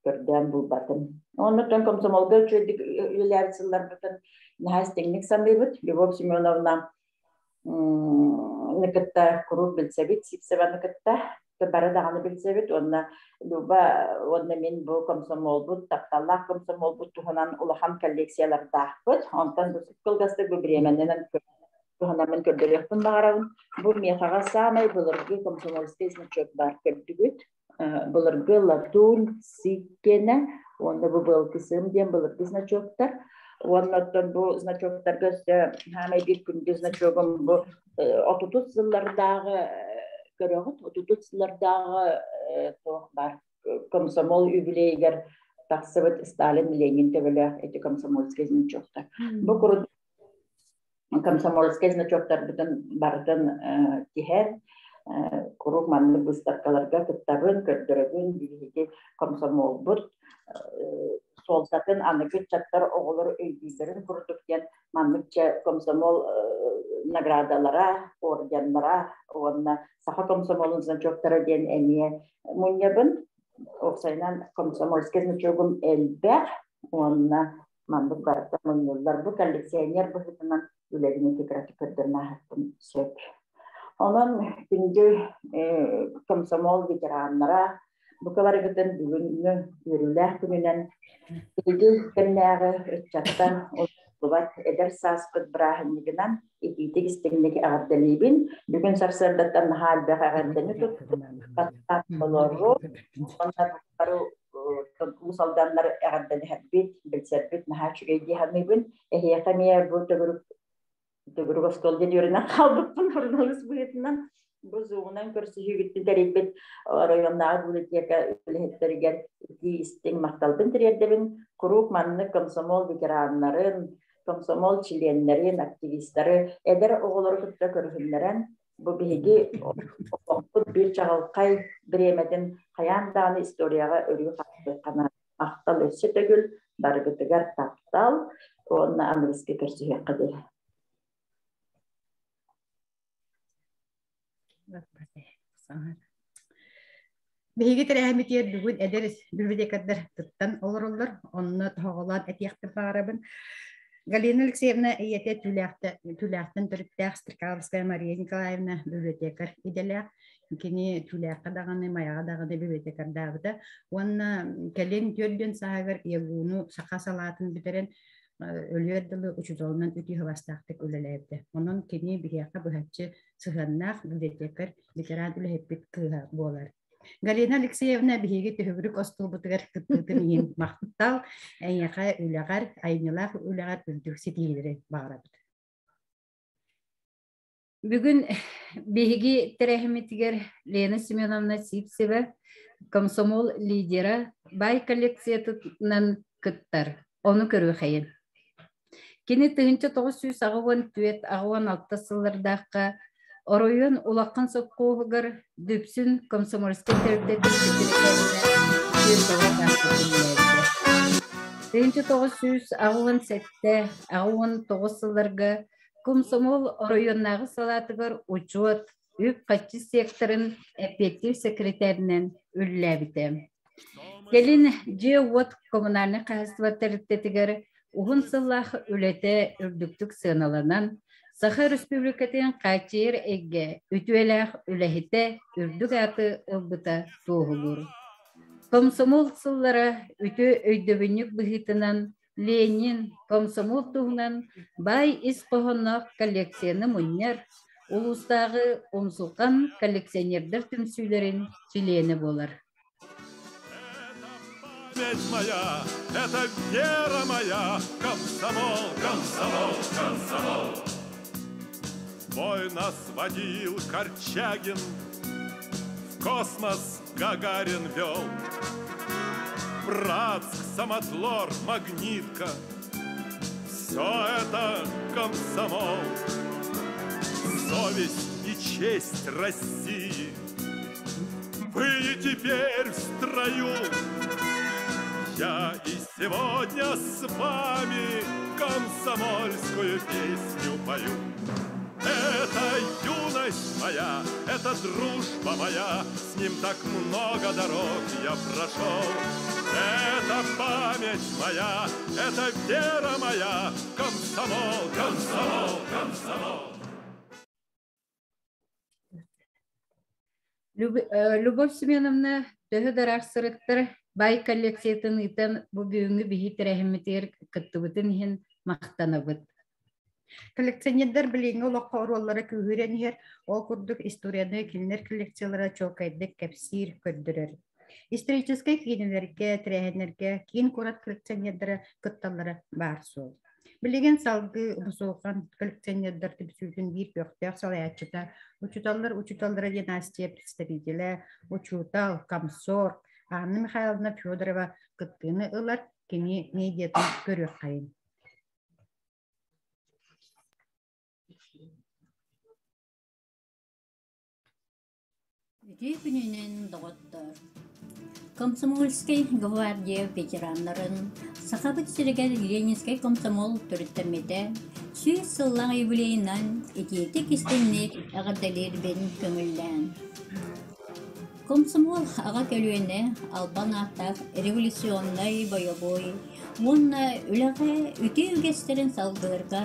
körden bulbatın. Ondan komsomolga çöydük üyelerçiler bütün nihayet teknik sanbıbıt. Lyubov Semyonovna Nikıtta kuru bilsebit, sipseva nikıtta, bara dağını bilsebit, onna Luba, onna min bu komsomol bu, taptallah komsomol bu tuhanan ulahan kolleksiyalar dağıpıt, ondan bu sıkkılgazda bu bireyemenden tuhanamın kördürüyakpın bağırağın, bu miyakağa sağmay bulurgu komsomol stesini çok bar kördügüt, bulurgu latul sikkene, onda bu bılkısım diyen bulurgısına çoktar, ondan bu значоктар göster hemen bir gün значогum bu 30 yıllardağı görüyoruz 30 yıllardağı var komsomol übüleyger taksıvat Stalin Lenin tevele eti komsomolskiy значоктар bu kuru komsomolskiy значоктар bütün bardan tiher kuru manlı bıstakalarga kitabın kördürübün bilgi komsomol bu Solsatın anıgıt çatlar oğulları öydülerin kurdukten manlıkça komsomol nagradalara, organlara, onunla saha komsomolunuzdan çoktara diyen emiye munyabın. Oksayla komsomolskez çoğum elber, onunla manlık barıda munyullar. Bu kalleksiyener bu hıtından ülerini tekrar kırdırma hakkım söp. Onun gündü komsomol veteranlara, bu kadar giden bugünü yürürler gününden bilgi kendileri çattan olubat eder saspıt bırakınlıkından ikitik istekindeki ağırdelibin bugün sarsardattan hal bir ağırdeni tuttu katlat oluru onlar usaldanlar ağırdeni hebbit bilserbit naha çügeydi hamibin ehiyakamiye bu tuguruk oskol geliyoruna kaldıktan hornalıs buyetinden Bu zuğunan körsühü gitti deribet rayonlar biblioteka ülhetlerger iki istin maktalbın tiriyerdebin kuruk manlı komsomol veteranların, komsomol çilenlerin, aktivistleri eder oğulları kıtta körühünleren bu bilgi bir çağalkay biremedin hayan dağını istoriyaga örüyü katlı kana ahtal össe tegül dargıtıgar taptal onunla analiski körsühü kadir. Биһиги тэрээхэмитиэр бүгүн эдерис библиотекадыр тыттан олороллор онно тоҕолоон этиэхтер баарабын. Галина Алексеевна ийете түлээхтен төрүттээх Стрекаловская Мария Николаевна библиотекар иделээх. Кини түлээхка даганы, маяга даганы библиотекар даабыта. Уонна кэлен түйөлдөн саагар иягууну сака салаатын битерен өлүөрдылы учутолунан үтү хабастаахтык үлэлээбде. Онон кини биһиэхка быһаччы сыһаннаах библиотекар ветеран үлэһиппит кыыһа буолар. Галина Алексеевна биһиги төһүбүрүк остуубутугар кыттыытын иһин махтал эйяха үлэгар айнылах үлэгар үрдүкси тиилери баарабыт. Бүгүн биһиги терехимитигер Лена Семеновна Сипсева комсомол лидера бай коллекциятынан кыттар. Onu көрүхейин. Кини тыгынча 996 сыллардаққа оройын улаққан соққуғығыр дөпсін комсомольский тәрдетін тыгынча 997-9 сылларға комсомол оройыннағы салатығыр учуат үп қатчы секторын эффектив секретарынан үлләбіті. Келин же вот коммунальный хозяйство территориягер ухун сыллах үлете үрдүктүк сыналанан Саха Республикатын качыр эге үтүелах үлехите үрдүк аты ылбыта тоғулур. Комсомол сыллара үтү өйдөбүнүк быхытынан Ленин комсомол туһунан бай ис кохоннок коллекцияны муннер улустагы умсулкан коллекционердер түмсүйлерин чилени болар. Моя, это вера моя, комсомол, комсомол, комсомол. Бой нас водил Корчагин, в космос Гагарин вел. Братск, Самотлор, Магнитка, все это комсомол. Совесть и честь России, вы теперь в строю. Я и сегодня с вами комсомольскую песню пою. Это юность моя, это дружба моя, с ним так много дорог я прошел. Это память моя, это вера моя, комсомол, комсомол, комсомол. Любовь Семеновна төһө дарахсырыктар бай коллекциятын итен бу бүгүнгү биһи терехимитер кыттыбытын иһин мактанабыт. Коллекционердер билинге олоққа ороллары күйіренер, ол күрдік историяны килнер коллекциялары чоқайдық кәпсир көрдірер. Историческай кейнелерге, тірәхенерге, кейін көрат коллекционердері кытталары бар сол. Билеген салғы ұмысуған коллекционердер түпсүйдің бір бөқтер салаятчыда, учуталлары династия представителі, учутал, комсор, Анна Михайловна Федорова кыттыны ылар кені медиатын көрек қайын. Үтей күнінен доғыттыр. Комсомольский гвардия ветеранларын Сахабыт сирегер Ленинский комсомол түріттірмеде сүйіз сыллаң юбилейнан ететі кестеннек ағадалер бен көңілден. Комсомол аға көлуіне албан ақтақ революционный боевой, онна үліға үте үгестерін салдырға,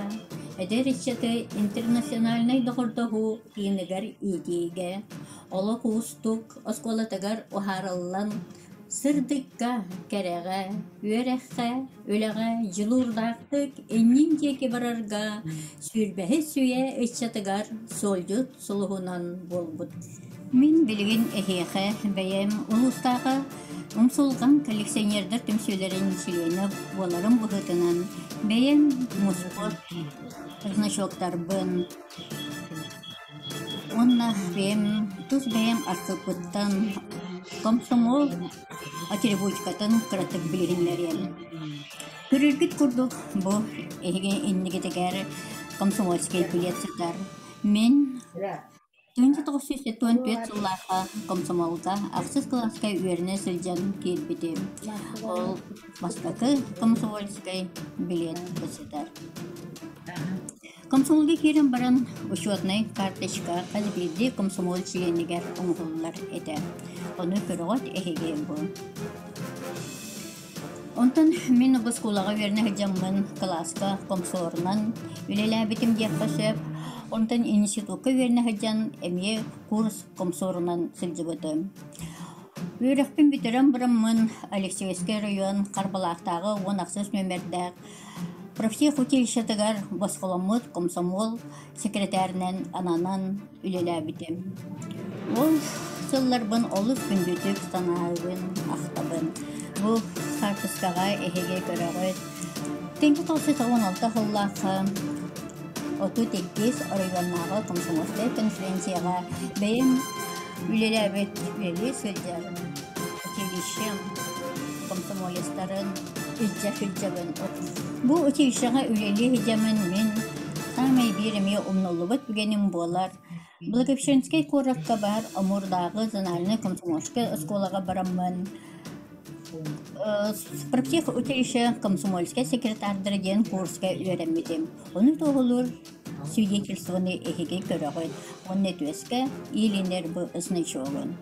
әдер ішчеті интернациональный доғырдығы енігер идеге, олы қуыстық осколатығар оғарылан сырдыққа кәрәға, үйерәққа, үліға жылурдақтық әннен жеке барарға, сүрбәхі сүйе ішчетігар солжыт сұлығынан болбыд. Мен білген әхеқі бәйем ұлыстағы ұмсылған коллекционердер түмсөлерін чилені оларын бұғытынан бәйем мұспорт значоктар бұн онна бем туз бем аркыпыттан комсомол атрибутикатын кыратык билгенлерен. Көрүргүт курдук бу эге иннигетегер комсомольский билетсидар. Мен 1975 жылларга комсомолга аксыз класска үйөрүнө сылжан келбитим. Ол башкы комсомольский билет басыдар. Комсомолга кирен баран учетный карточка казбирди комсомол членигер оңголлар эте. Оны көрөгөт эге бу. Онтан мен бу школага верне жаммын класска комсорнан үлеләбитим дип кашып, онтан институтка верне хаҗан эмне курс комсорнан сылжыбытым. Үрәкпин битерәм бараммын Алексеевский район Карбалактагы 16 нөмердә профтех училищетегер баскаламыт комсомол секретарынан ананан үлеләбитим. Ол сылларбын олус күндүтүк санаабын ахтабын. Бу карточкага эһеге көрөгөт. Теңки 16 жыллакка 38 районнагы комсомольский конференцияга бейим үлеләбит үлели сөйләр. Училищем комсомолистларын үҗҗәфилҗәбен. Бу училищега үлели һәҗәмен мен самый биреме умнолубат бигенем болар. Благовещенский коракка бар Амурдагы зональный комсомольский школага бараммын. Профтех училище комсомольский секретарьдыр ден курска үйренмедим. Оны тоғылыр свидетельствоны эһеге көрөгөт. Оны төске иленер бу ысынчогын.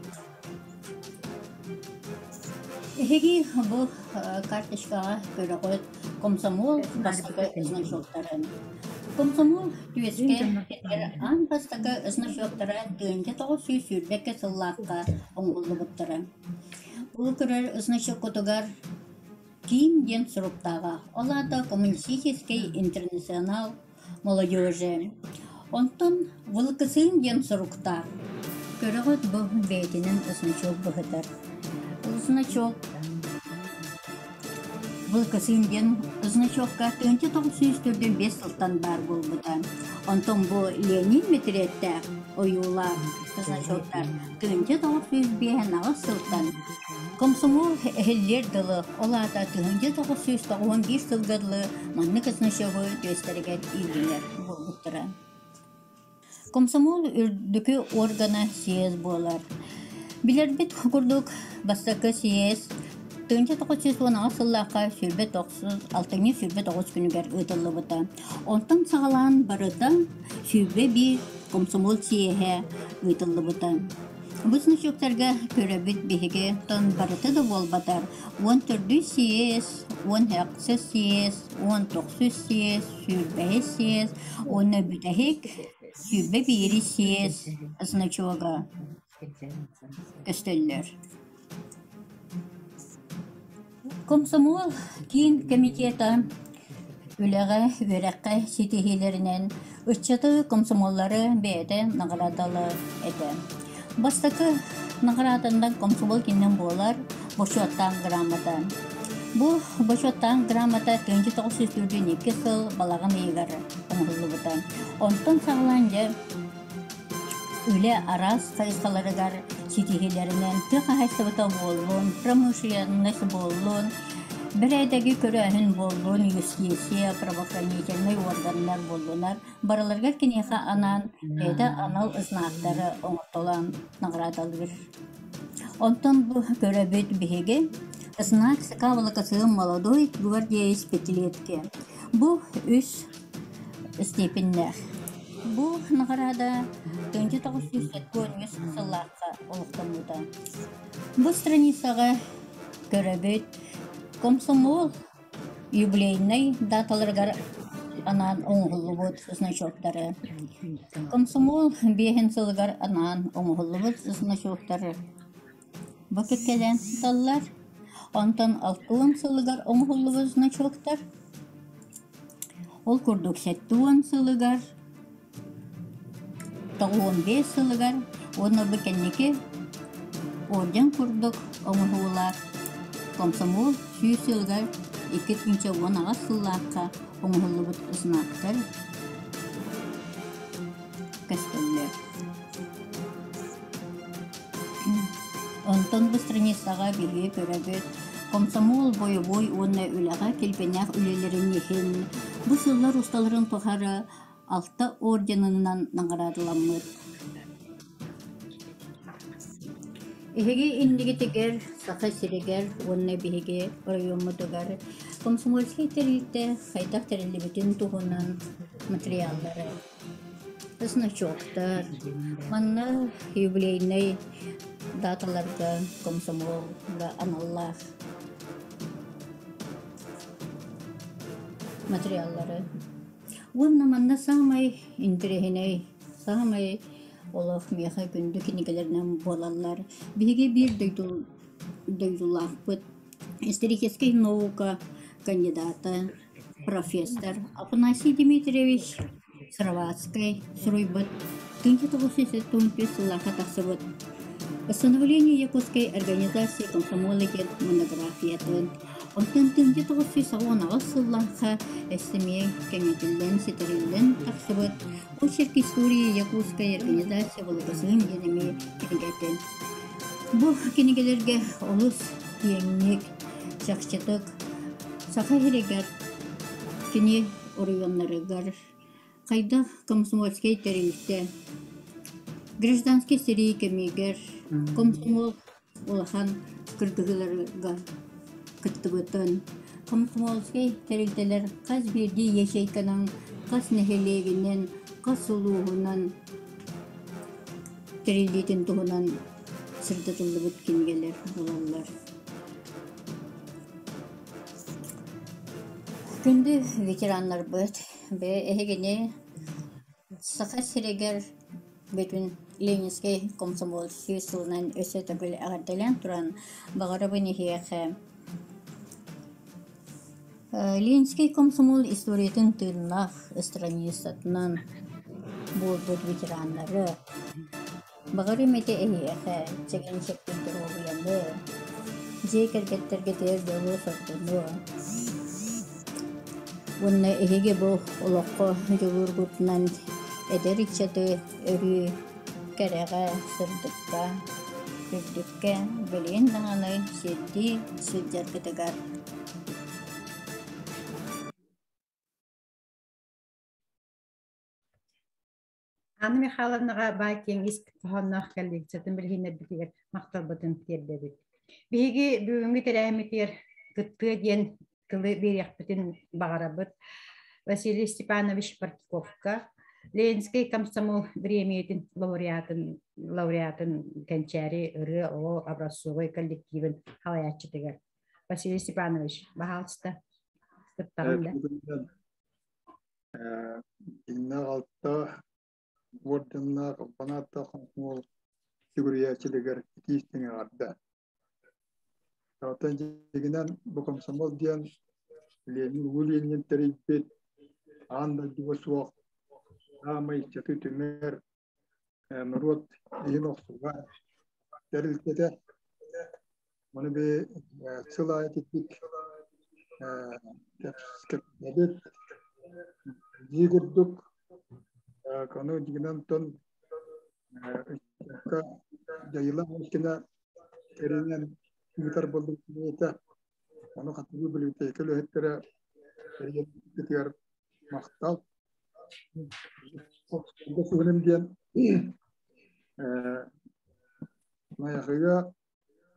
Эһеге бу карточкага көрөгөт комсомол бастагы ысынчоктарын. Комсомол төске ан бастагы ысынчоктарын 1900 сүрбекке сыллакка оңголдубуттары. Бұл көрер ысынчок котугар ким ден суруптага. Олада коммунистический интернационал молодежи. Онтон вылкысын ден суруктар. Көрөгөт бу бейтинин ысынчок быхытар. Ысынчок вылкысын ден ысынчокка 1905 сылтан бар болбута. Онтон бу Ленин метретте оюлар ысынчоктар 1905 сылтан. Комсомол эхеллер дылы, олата 1911 сылгырлы маннык ысынчогы төстергет илгилер болуптыра. Комсомол үрдүкү органа съезд болар. Билербит курдук бастакы съезд 1910 сыллакка сүрбе 96 сүрбе 9 күнүгер ытылыбыта. Онтан сагалан барыта сүрбе bir комсомол съезде ытылыбыта. Бу сынчоктарга көрөбүт биһиге тон барыты да болбатар. 14 съезд, 16 съезд, 19 съезд, сүрбе съезд, оны бүтәһик сүрбе бiri съезд сынчога көстөллөр. Комсомол кин комитета үләгә верәккә ситихиләреннән үччәтә комсомоллары бәйдә наградалы эте. Бастакы наградында комсомол киннән болар бошоттан грамота. Бу бошоттан грамота 1942 ел балаган егәр оңгылыбыта. Онтон сагланҗа үле арас сайыскаларыгар ситихиләреннән тыгайсыбыта болган, промышленность болган, берәйдәге көрәһен болган, юстиция, правоохранительный органнар болганнар. Бараларга кинеха анан, әйдә анал ызнактары оңтолан наградалыр. Онтон бу көрәбет биһиге знак скавалыкасы молодой гвардеец пятилетки. Бу үс степеннәр. Бу награда 1970 сыллакка олуктамыта. Бу страницага көрәбет комсомол юбилейный даталарга анан оңгулубут значоктары. Комсомол бехен сылгар анан оңгулубут значоктары. Бакеткеден таллар, онтон алтуын сылгар оңгулубут значоктар. Ол курдук сеттуын сылгар, 15 сылгар, оны бекеннеке орден курдук оңгулар. Комсомол 100 сылгар, 2-нче онага сыллакка оңгулубут знактар көстөллөр. 90 страницага биһиги көрөбүт. Комсомол боевой уонна үлэҕэ килбэнээх үлэлэрин иһин. Бу сыллар усталарын тухары алта орденынан наҥараатыламмыт. Иһиги иннигитигер, саха сиригер, уонна биһиги оройоммутугар комсомольский терилте хайдах терилибитин туһунан материаллары. Значоктар, манна юбилейный даталарга комсомолга аналлах материаллары. Уонна манна самай интересиней, самай олох меха күндү кинигелеринен болаллар. Биһиги бир дойдулахпыт исторический наука кандидата, профессор Афанасий Дмитриевич Сыровацкий суруйбыт 1975 сыллаха тахсыбыт. Восстановление Якутской организации комсомолыгин монографиятын онтан 1990 сыллаха эстемей кеңетилден ситерилден тахсыбыт. Очерк истории Якутской организации волокосының денеме кенегетен. Бу кенегелерге олус еңнек, жақчытык, саха херегер, кене орыйоннарыгар, кайда комсомольский терилте, гражданский серий кемигер, комсомол улахан кыргыгыларга кыттыбытын. Комсомольский терилтелер каз бирди ешейканан, каз нехелегинен, каз улуғынан терилдейтін туғынан сырдатылыбыт кенгелер болалар. Күнді ветеранлар бұд, бе әйгіне сақа сирегер бөтін Ленинский комсомольский сылынан өсі түгіл ағардалан тұран бағарабын ехеқі. Ленинский комсомол историятын тылнақ страницатынан бұл бұд ветеранлары бағары мәте әйеқі чеген шектен тұрғыянды жей кәргеттерге тер жолы сұртыны. Онна эһиге бу олоққа жолур гутнан эдер иччаты өрү кэрэҕэ сырдыкка үрдүккэ белиэн даңаны сетти сылдьар кытыгар. Анна Михайловнаға бай кеңес қоғаннақ коллекциясын білгенер бітігер мақталбытын тердебіт. Бейге бүгінгі тәрәметтер күтті ден кылы берекпітін бағарабыт Василий Степанович Партиковка, Ленинский комсомол премиятын лауреатын кәнчәрі ұры о образцовый коллективін халаятчытыгар. Василий Степанович, бағалысты күттағында. Орденна компаната комсомол сигуриячилигер кистиңе арда. Татын жегинен бу комсомол диен Ленин Ленин терипет анда дивосуак амай чаты тümер народ инохсуга терилтете моны бе сылай типик тепскет дигурдук Kanu jiginan ton ka jailah mungkin keringan gitar bolduk kita kanu katubu beli kalau hetera keringan gitar maktab kita suhunem dian maya kaya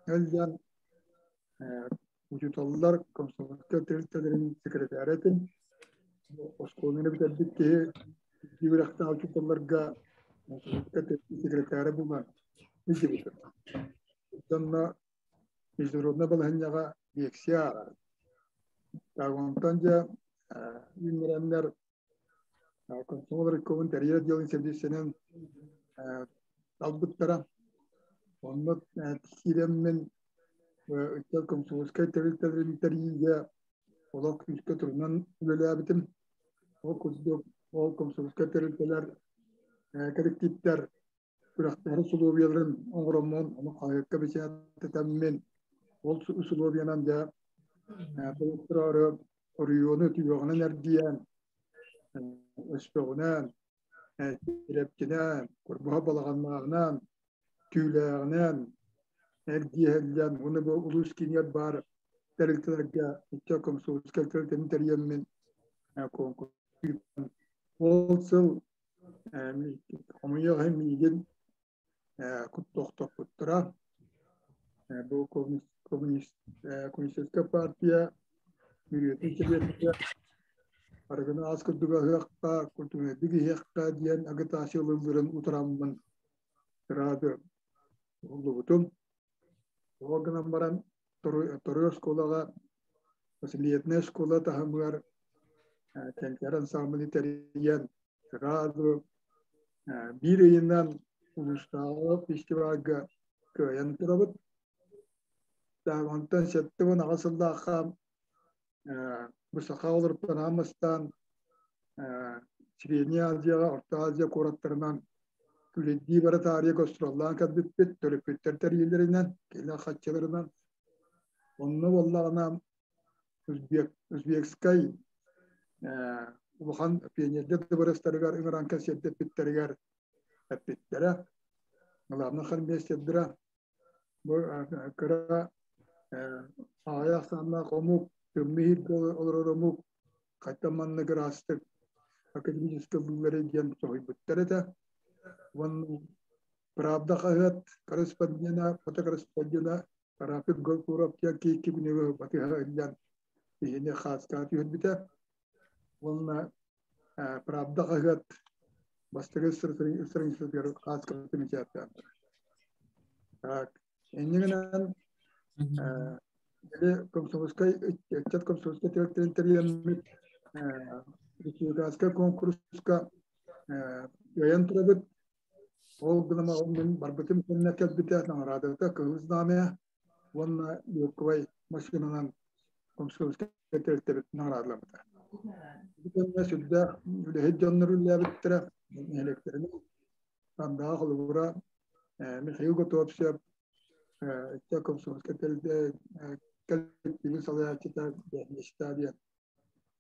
kalian wujud Allah konsultasi terhadap sekretariatin sekolahnya bisa dikit Юрахта учителларга секретаря булган. Иҗибит. Данна международный баланчага лекция. Тагонтанҗа юнмираннар консумер комментария делен сервисенен албыттара. Онны тикиреммен үтел консумерская территория олак үскә турынан үләбитим. Ол күздө ол комсомольская территориялар коллективтер бирактары условияларын оңгромон аны кайыкка бечәтәмен ол условиянан да бултырары орыйоны түйөгөнөн эрдиен өспөгөнөн терепкенен курбуга балаганмагынан түүлөгөнөн erdiyen bunu bu ulus kiniyat bar terliklerge içakom sus kelterten teriyemin konku olsun komuyor hem ilgin kutlukta kuttura bu komünist partiya yürüyüşü çevirdi. Aragana askı duga hıqqa kultume digi hıqqa diyen agıtaşı yılların utıramın radı oldu butum. Oğanan baran toruyor skolaga mesuliyetne skola tahamlar tenkeran samiliteriyen radı bir yayından uluslararası festivalga köyen turabıt. Dağıntan şettevin ağasında akam bu sakağılır panamastan Şiriyeni Asya'ya, Orta Asya kuratlarından Küledi bara tarihe Avustralya'dan kadbit törepütter teriyelerinden, kela haççalarından onunla vallağına Özbekskay Uhan peynirde de barastarıgar İmran kasette pitterigar pittere Allah'ın khalmiyesindira bu kara ayak sanma komuk tümihir olur omuk katamanlı grastık akademik yılları diyen sohbetleri de one प्राप्त कहत करस्पंजना पता करस्पंजना प्राप्त गोल पूरा क्या की बने हुए बातें हैं इंसान ये खास काती होती बिता वन प्राप्त कहत बस तक सरिंग से खास करते में चाहते हैं इंजन ये कम समझ का अच्छा कम समझ के तेरे में इसका कंकर्स का यंत्र Olgunama onun barbatım kennetel biter naradata kızname onun yokway maşinadan komşuluk ketertebet naradlamata. Bu mesudda heccanlarıyla bittire elektriğini tam daha olura mihiyugo topsiyap işte komşuluk ketelde kelbini salayatita istadiya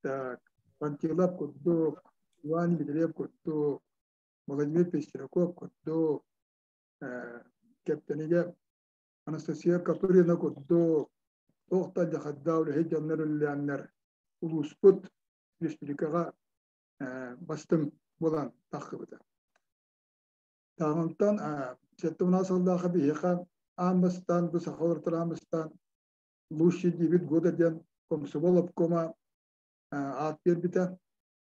da pantilap kudu wani bidirep kudu Vladimir Pestrakov kudu kapteniga Anastasia Katurina kudu tohta jahadda heccanlar ulanlar ulusput respublikaga bastım bolan takıbıda. Tağıntan settimna saldağı bir yıka Amastan bu sahortar Amastan Luşi dibit godeden komsubolup koma at bir bita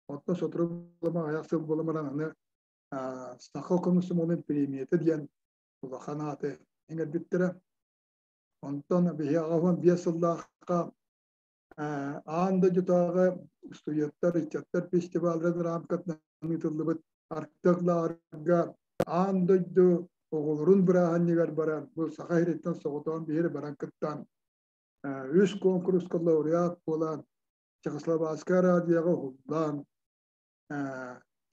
otta sotrulama ayaksız bolamaran Sakal konusu moment primiyete diyen bu kanatı engel bittire. Ondan bir avan biyasallığa anda jutağı stüdyatlar, içatlar festivalleri ramkatna mitullubat artıklarga anda do oğulurun bırahannigar baran bu sakayretten soğutan bir yere barankattan üst konkurs laureat olan Çekoslovakya radyoga huldan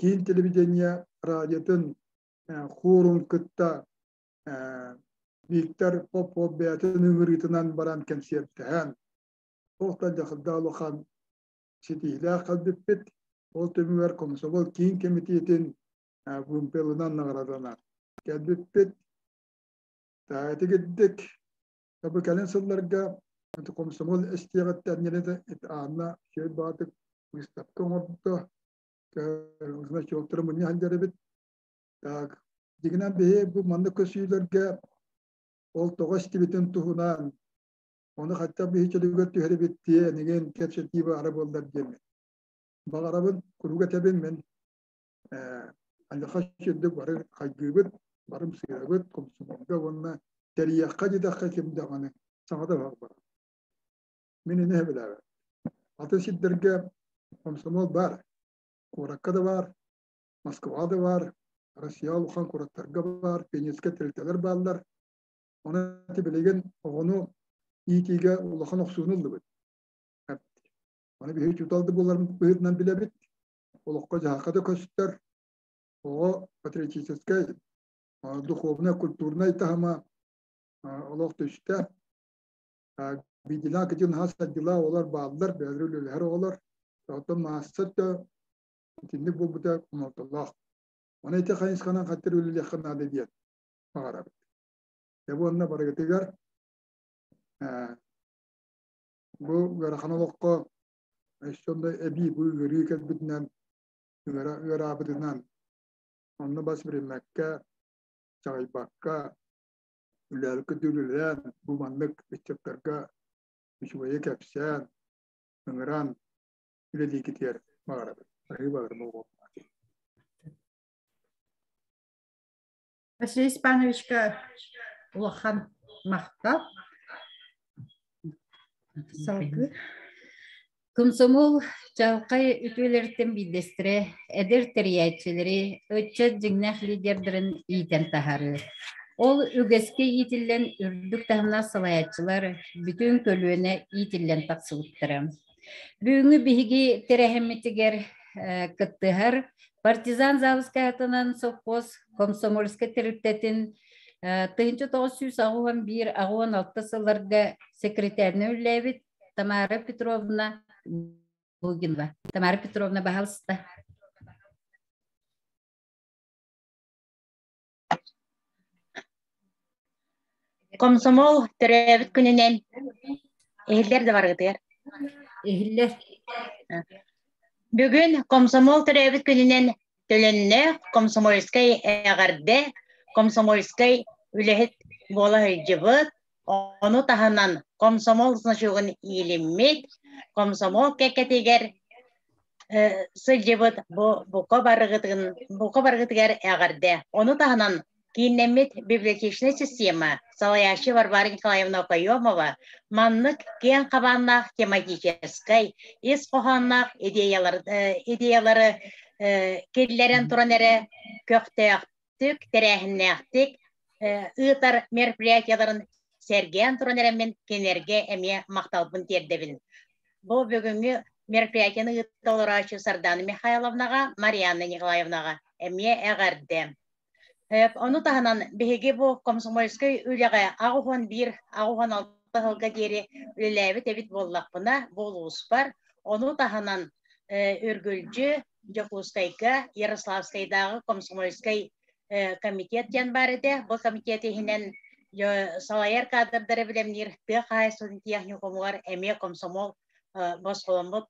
Kin televizyonya radyatın kurun kıtta Viktor Popov beyatın ümüritinden baran konsertten Oğuzda jakıddalıqan setiyle kalbipit o tümüver komisyonel kin komitetin bumpelinan nağradana kalbipit taati gittik tabi kalın sıllarga komisyonel istiyagattan yine de anla şey batık müstapkın orada uzman çoktur bunu halde bit tak digna be bu mandık köşelerge ol toğaştı bitin tuhunan onu hatta bir hiç ödügat tüheri bitti negen kepşetiği arabalar gelme bu arabın kuruga taben men anda haşşedde var kaygıbıt varım sıyırıbıt komisyonda onunla teriye kaçı dakika kimde hani sana da var meni ne bile ateşi derge komisyonel var Kurakada var, Moskova'da var, Rusya Luhan kuraklarga var, Penyeske telteler bağlar. Ona tebelegen onu İT'ge Luhan oksunuldu bit. Ona bir hiç utaldı bunların bıyırından bile bit. Olukka jahakada köştler. O patriotiskay, duhovna, kulturna itahama oluk düşte. Bidila kıcın hasa dila olar bağlar, bedrülül her olar. Zaten mahsatta Şimdi bu da Allah. Ona ite kayıs kanan katır ölüle kanade diye. Mağarabı. Ebonna baragatigar bu garaxanaloqqa eşonda ebi bu yürüyket bitnen yarabıdından onu bas bir Mekke çaybakka ileriki dülülen bu manlık içeklerge müşveye kepsen ngıran ileri gidiyor mağarada. Ayı bağır bu. Василий Испановичка улахан мақтап. Салгы. Комсомол жалқай үтүлерден бидестире, эдер терияйчилери, өтчет жигнах лидердерин ийтен тахары. Ол үгеске ийтиллен үрдүк тахына салаячылар бүтүн көлүөнө ийтиллен таксылыктыры. Бүгүнгү биһиги терехеммитигер кыттыһар партизан завскаятынан совхоз комсомольска тириптетин 1901-16 сылларга секретарны үлләбит Тамара Петровна Лугинова. Тамара Петровна бахалста. Комсомол төрөбүт күнүнен эхилдер да баргытыр. Эхиллер. Бүгүн комсомол төрөбүт күнүнен төлөннө комсомольскай эгарде комсомольскай үлехет бола жыбыт ону таханан комсомол значогун илиммит комсомол кекетигер сылжыбыт бука баргытыгер эгарде ону таханан Кинемит библиотечная система, Салаящи Варвара Николаевна Кайомова, маннык кен кабаннах тематической, из коханнах идеялары киллерен туранере көктөктүк, терехиннехтик, ытар мероприятияларын серген туранеремен кенерге эме макталбын тердебин. Бу бүгүнгү мероприятияны ыталырачы Сардана Михайловнага, Марьяна Николаевнага эме эгарде. Onu tahanan bihigi bu komsomolskoy ülega ağuhan 1, ağuhan 6 hılga geri ülevi tebit bollakpına bolus var. Onu tahanan örgülcü Jokuskayga, Yaroslavskaydağı komsomolskoy komitet yan baride. Bu komiteti hinen salayar kadrları bilemnir tıqay studentiyahnikumlar eme komsomol boskolomut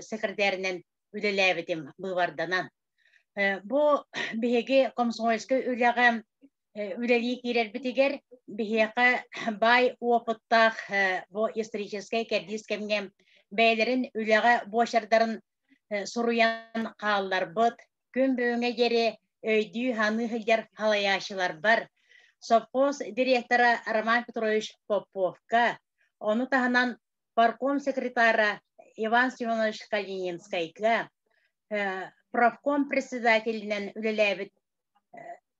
sekreterinin ülevitim bu vardanan. Bu bihege komsomolskoy ülega üleli kirer bitiger bihege bay опыттах bu исторический кердис кемгем бәйлерин ülega boşardarın soruyan qallar bıt gün böğüne geri öydü hanı hılgar halayaşılar var. Совхоз директора Роман Петрович Поповка, onu tahanan парком секретара Иван Семенович Калининскайга, правком председателинен үлеләбит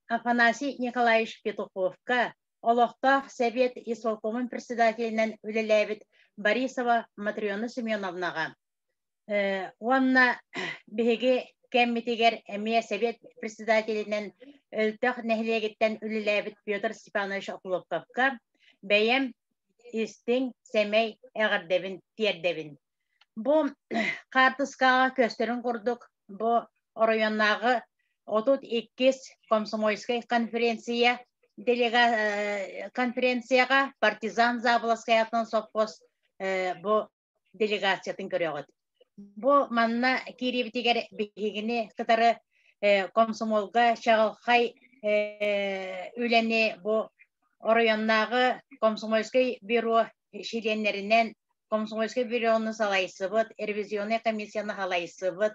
Афанасий Николаевич Петуховка, Олохтах Совет исполкомын председателинен үлеләбит Борисова Матриона Семеновнага. Онна беге кеммитигер эме Совет председателинен өлтөх нәһилегеттен үлеләбит Петр Степанович Оклоповка, бәйем истин семей әгәрдебин тиердебин. Бу картыскага көстерин курдук. Bu rayonnağı 32 komsomolskoy konferensiyaga partizan Zablaskayatın sopos bu delegasiyatın görüyordu. Bu manna kiribitiger bihigini kıtarı komsomolga şağılkay üleni bu rayonnağı komsomolskoy büro şirenlerinden komsomolskoy büronun salaysıbıt, revizyonu komisyonu halaysıbıt,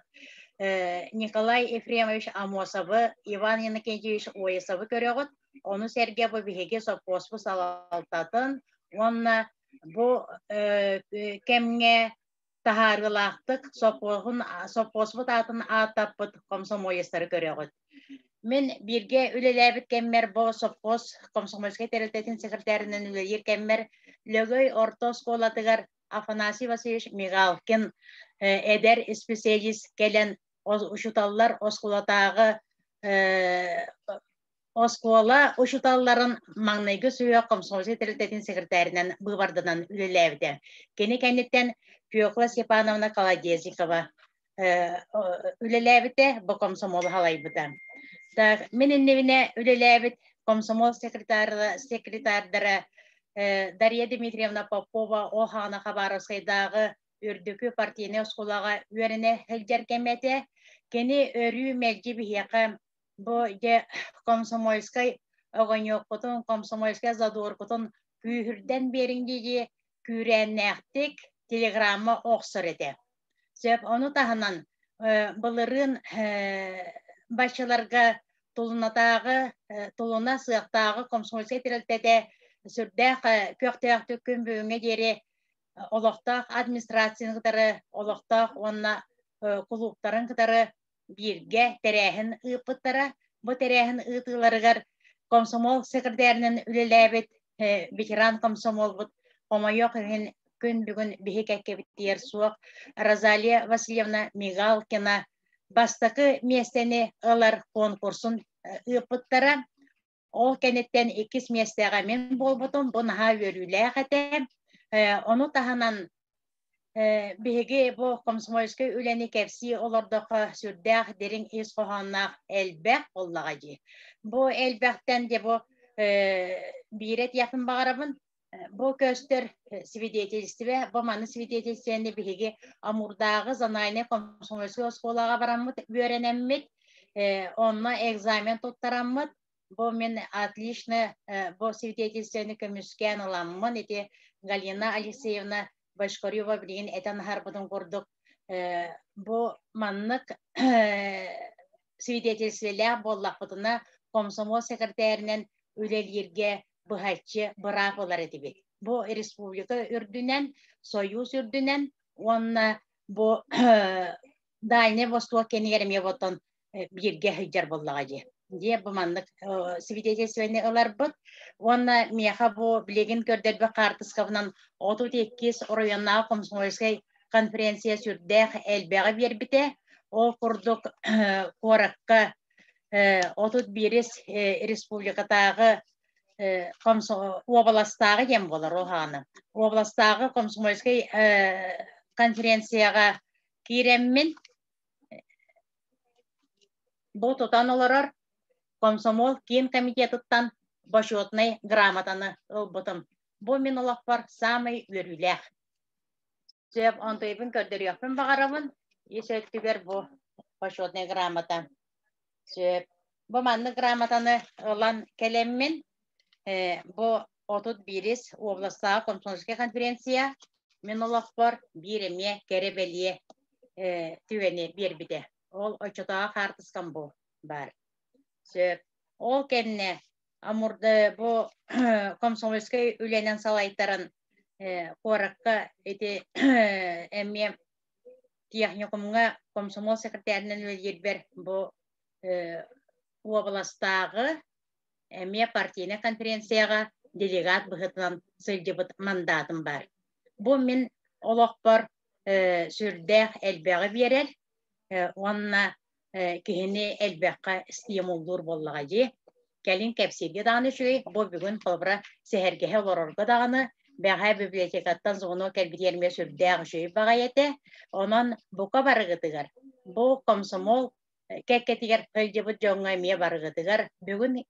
Николай Ефремович Амосовы, Иван Янакентьевич Оесовы көрөгөт, onu серге бу биһиге сопоспу салалтатын, онна бу кемге тахарылактык сопоспу татын атаппыт комсомолистары көрөгөт. Мен бирге үлеләбит кеммер бу сопос комсомольский территориятын секретаринен үлелер кеммер лөгөй орто школатыгар Афанасий Васильевич Мигалкин эдер специалист келен ушуталлар оскулатагы оскола ушуталларын маңнайгы сүйө комсомольский территориятын секретаринен бывардынан үлеләбите. Кенекенеттен Фёкла Степановна Колодезникова үлеләбите бу комсомол халайбыта. Менин невине үлеләбит комсомол секретардары Дарья Дмитриевна Попова Охана Хабаровскайдағы үрдікі партийны осколаға өріне хілдеркеметі, кені өрі мәлді бігеқі бұ комсомольскай оғаньоқ бұтын, комсомольскай задуыр бұтын күйірден беріңдегі күрәннәқтік телеграмма оқсыр еді. Сөп, оны тағынан бұлырын башыларға тұлына сықтағы комсомольскай тірілтеді сүрдәқ көқтәқ түккін бөңе дері олықтақ администрацияның қытары, олықтақ онына клубтарын қытары бірге тәрәхін ұпыттары. Бұ тәрәхін ұтыларығар комсомол секретарінің үлеләбет ветеран комсомол бұд омайоқ күн бүгін бігек әкебеттер суық Розалия Васильевна Мигалкина бастықы местені ұлар конкурсын ұпыттары. Ол кәнеттен 2 местеға мен болбытым, бұнға өрілі әқәтем. Оны тағынан бігеге бұл комсомольскай үләні кәпсі олардықы сүрдәқ дерін ес қоғаннақ әлбәқ оллаға же. Бұл әлбәқтен де бұл бейрет яқын бағарабын. Бұл көстер свидетельстве, бұл маны свидетельствені бігеге Амурдағы занайны комсомольскай осколаға барамыд, өренеммет, онына экзамен тұттарамыд. Бұл мен отлично бұл свидетельствені көміскен оламын. Эти Галина Алексеевна Башкорева білген әтен харбыдың көрдік. Бұл маннық свидетельствелі боллақ бұтына комсомол секретарінен өлелерге бұхатчы бұрақ олар едібек. Бұл республика үрдінен, союз үрдінен, онына бұл Дальний Восток кенеріме бұтын бірге хүджар боллаға же. Де бұмандық свидетельствені олар бұд. Онна меха бұ білеген көрдер бі қартысқавынан 32 районна комсомольскай конференция сүрдәқ әлбәғі бербіте. Ол құрдық қораққа 31 республикатағы областағы ем болар оғаны. Областағы комсомольскай конференцияға кереммен бұл тұтан оларар комсомол кен комитетіттан башотный грамотаны ұлбытым. Бұл мен олақ бар самый өріләқ. Сөйіп, онтайбын көрдір яқпын бағарабын, есөттігер бұл башотный грамота. Сөйіп, бұл манны грамотаны ұлан кәлеммен, бұл 31 областағы комсомольская конференция, мен олақ бар биреме кәребелие түйені бербіде. Ол очотаға қартысқан бұл бар. Сөп, ол кәнне Амурды бұл комсомольскай үленен салайттарын қораққа әте әме техникумға комсомол секретарінің өлгербер бұл областағы әме партийны конференцияға делегат бұғытынан сөлдебіт мандатым бар. Бұл мен олық бар сүрдәқ әлбәғі берер, онына кехіне әлбәққа стимулдур боллаға же. Кәлін кәпсеге дағаны шүрей, бұл бүгін қолбыра сәхәргеге олорорға дағаны, бәғай библиотекаттан зону кәлбетерме сүрдәғі шөй баға еті, онын бұқа барығытығар. Бұл комсомол кәккетігер қөлдебіт жоңға ме барығытығар. Бүгін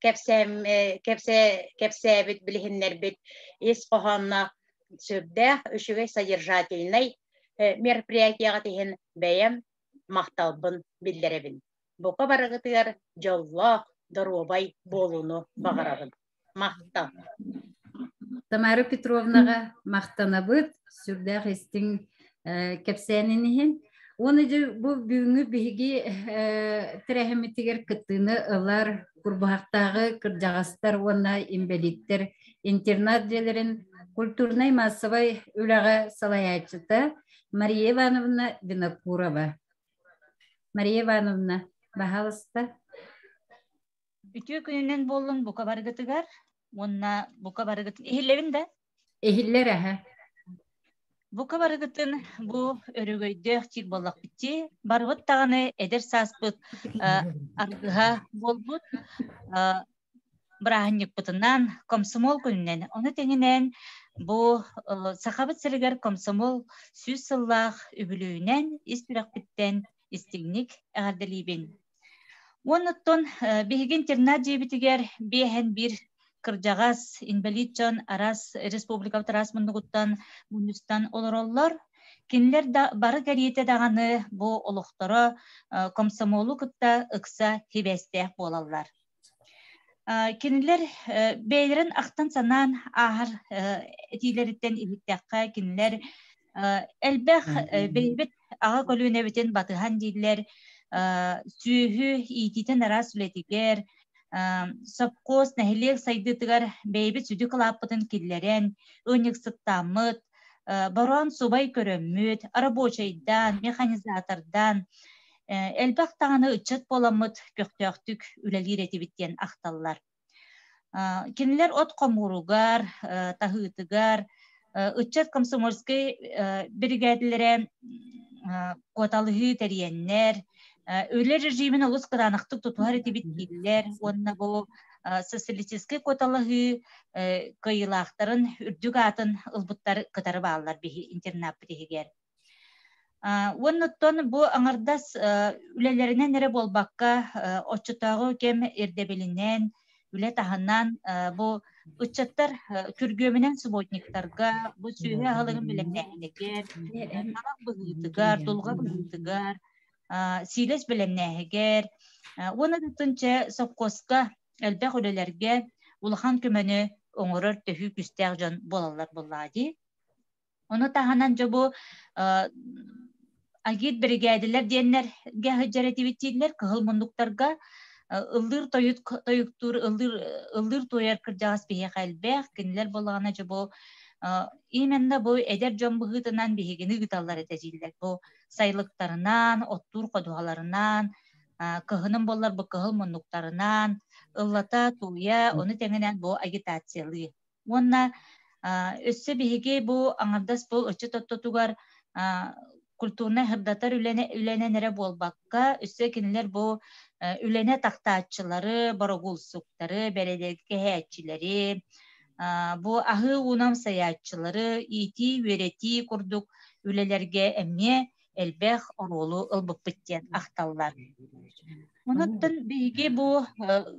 кәпсәбіт білігінлер біт ес қоғанна сүрдәғ үшіге содержательный мероприятияға теген бәйім мақталбын білдеребін. Бұқа барығытығар жоллақ Доробай болуну бағарабын. Мақтал. Тамара Петровнаға мақтанабыд, сүрдәқ естің кәпсәнінігін. Оны же бұл бүгінгі бігі тірәхіметігер күттіні ұлар, күрбағақтағы күржағастар, онна имбелиттер, интернат желерін культурнай массовай үліға салаячыта Мария Ивановна Винокурова. Мария Ивановна, бағалысты. Ütü gününden bolun buka bargıtıgar. Onna buka bargıtın ehillevin de? Ehiller aha. Buka bargıtın bu örügöydü çil bollak bitti. Bargıt tağını eder saspıt argıha bolbut. Bırahanlık bıtından komsomol gününden. Onu teninen bu sahabıt sırıgar komsomol süz sıllah übülüğünen ispirak bitten istignik ağırdelibin. Онуттон биһиген тернат жебитигер биэһэн бир кырдьаҕас инвалидчон арас республика тарас муннугуттан муннустан олороллор кинилер бары кэриэтэ даганы бу олохторо комсомолу кытта ыкса хибэстэх буолаллар. Кинилер бэйлерин ахтан санаан аһар этилериттен илиттээххэ кинилер элбэх бэйбит ага колүүнэбитин батыхан дииллер сүүһү иититен арас үлэтигер сопкос нэһилиэх сайдытыгар бэйбит сүдү кылааппытын киллерен ыыньыксыттааммыт баруан субай көрөммүт рабочайдан механизатордан элбэх тааны ыччат боламмыт көктөөхтүк үлэлиир этибиттен ахталлар. Кинилер от комуругар тахыытыгар ыччат комсомольский бригадилере коталыһыы териеннер өлер режимин олус кыдаанахтык тутуһар этибит кииллер уонна бу социалистический коталыһыы кыйылаахтарын үрдүк атын ылбыттар кытары бааллар биһи интернат биһигер. Уоннуттон бу аңардас үлелеринен эре болбакка оччутаагы кем эрдебелинен үле таһанан бу ыччаттар күргөмүнен субботниктарга бу сүүһэ аһылыгын билемнээһинегер талак быһыытыгар дулга быһыытыгар сиилес билемнээһигер уона тутунча совхозга элбэх үлелерге улахан көмөнү оҥорор төһүү күстээх дьон болаллар буллаади. Ону таһанан жобу агит бригадилер диэннерге хыджаретибиттииллер кыһыл мундуктарга ыллыр тоюктур ыллыр тояр кырдьаҕас биһиэх элбэх кинилер боллагана жобу именно бу эдер дьон быһыытынан биһигини ыыталлар этежииллер бу сайлыктарынан оттуур кодуһаларынан кыһынын боллар бу кыһыл мундуктарынан ыллата туя ону теңинен бу агитациялыы. Уонна өссө биһиги бу аңардас бу ычы тоттотугар культурна хырдатар үленен эре болбакка өссө кинилер бу үлене тактааччылары, борогулсуктары, бередеги кэһээччилери, бу аһыы уунам саyaatчылары, ити, үерети курдук үлелерге эмне элбэх оролу ылбыппыттен ахталлар. Онуттан биһиги бу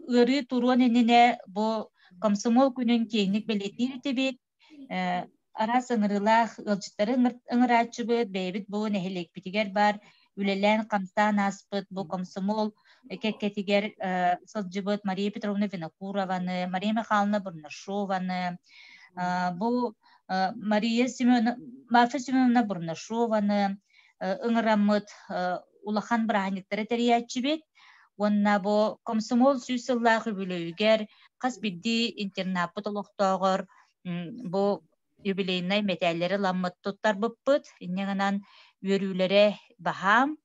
ырыы туруон энене бу комсомол күнүн кейник белетиир тибит арас ыңырылаах ылжыттары ыңыраачыбыт бэйбит бу нэһилекпитигер бар үлелэн камтаан аспыт бу комсомол кеккетигер сылжыбыт Мария Петровна Винокурованы, Мария Михайловна Бурнашованы, бу Марфа Семеновна Бурнашованы ыңыраммыт улахан браһаниктары терияачыбит. Уонна бу комсомол сүүсыллаахы бүлөйгер кас бидди интернаппыт олохтоогор бу юбилейнай метэллери ламмыт туттар быппыт иннегенан үөрүүлере баһаам.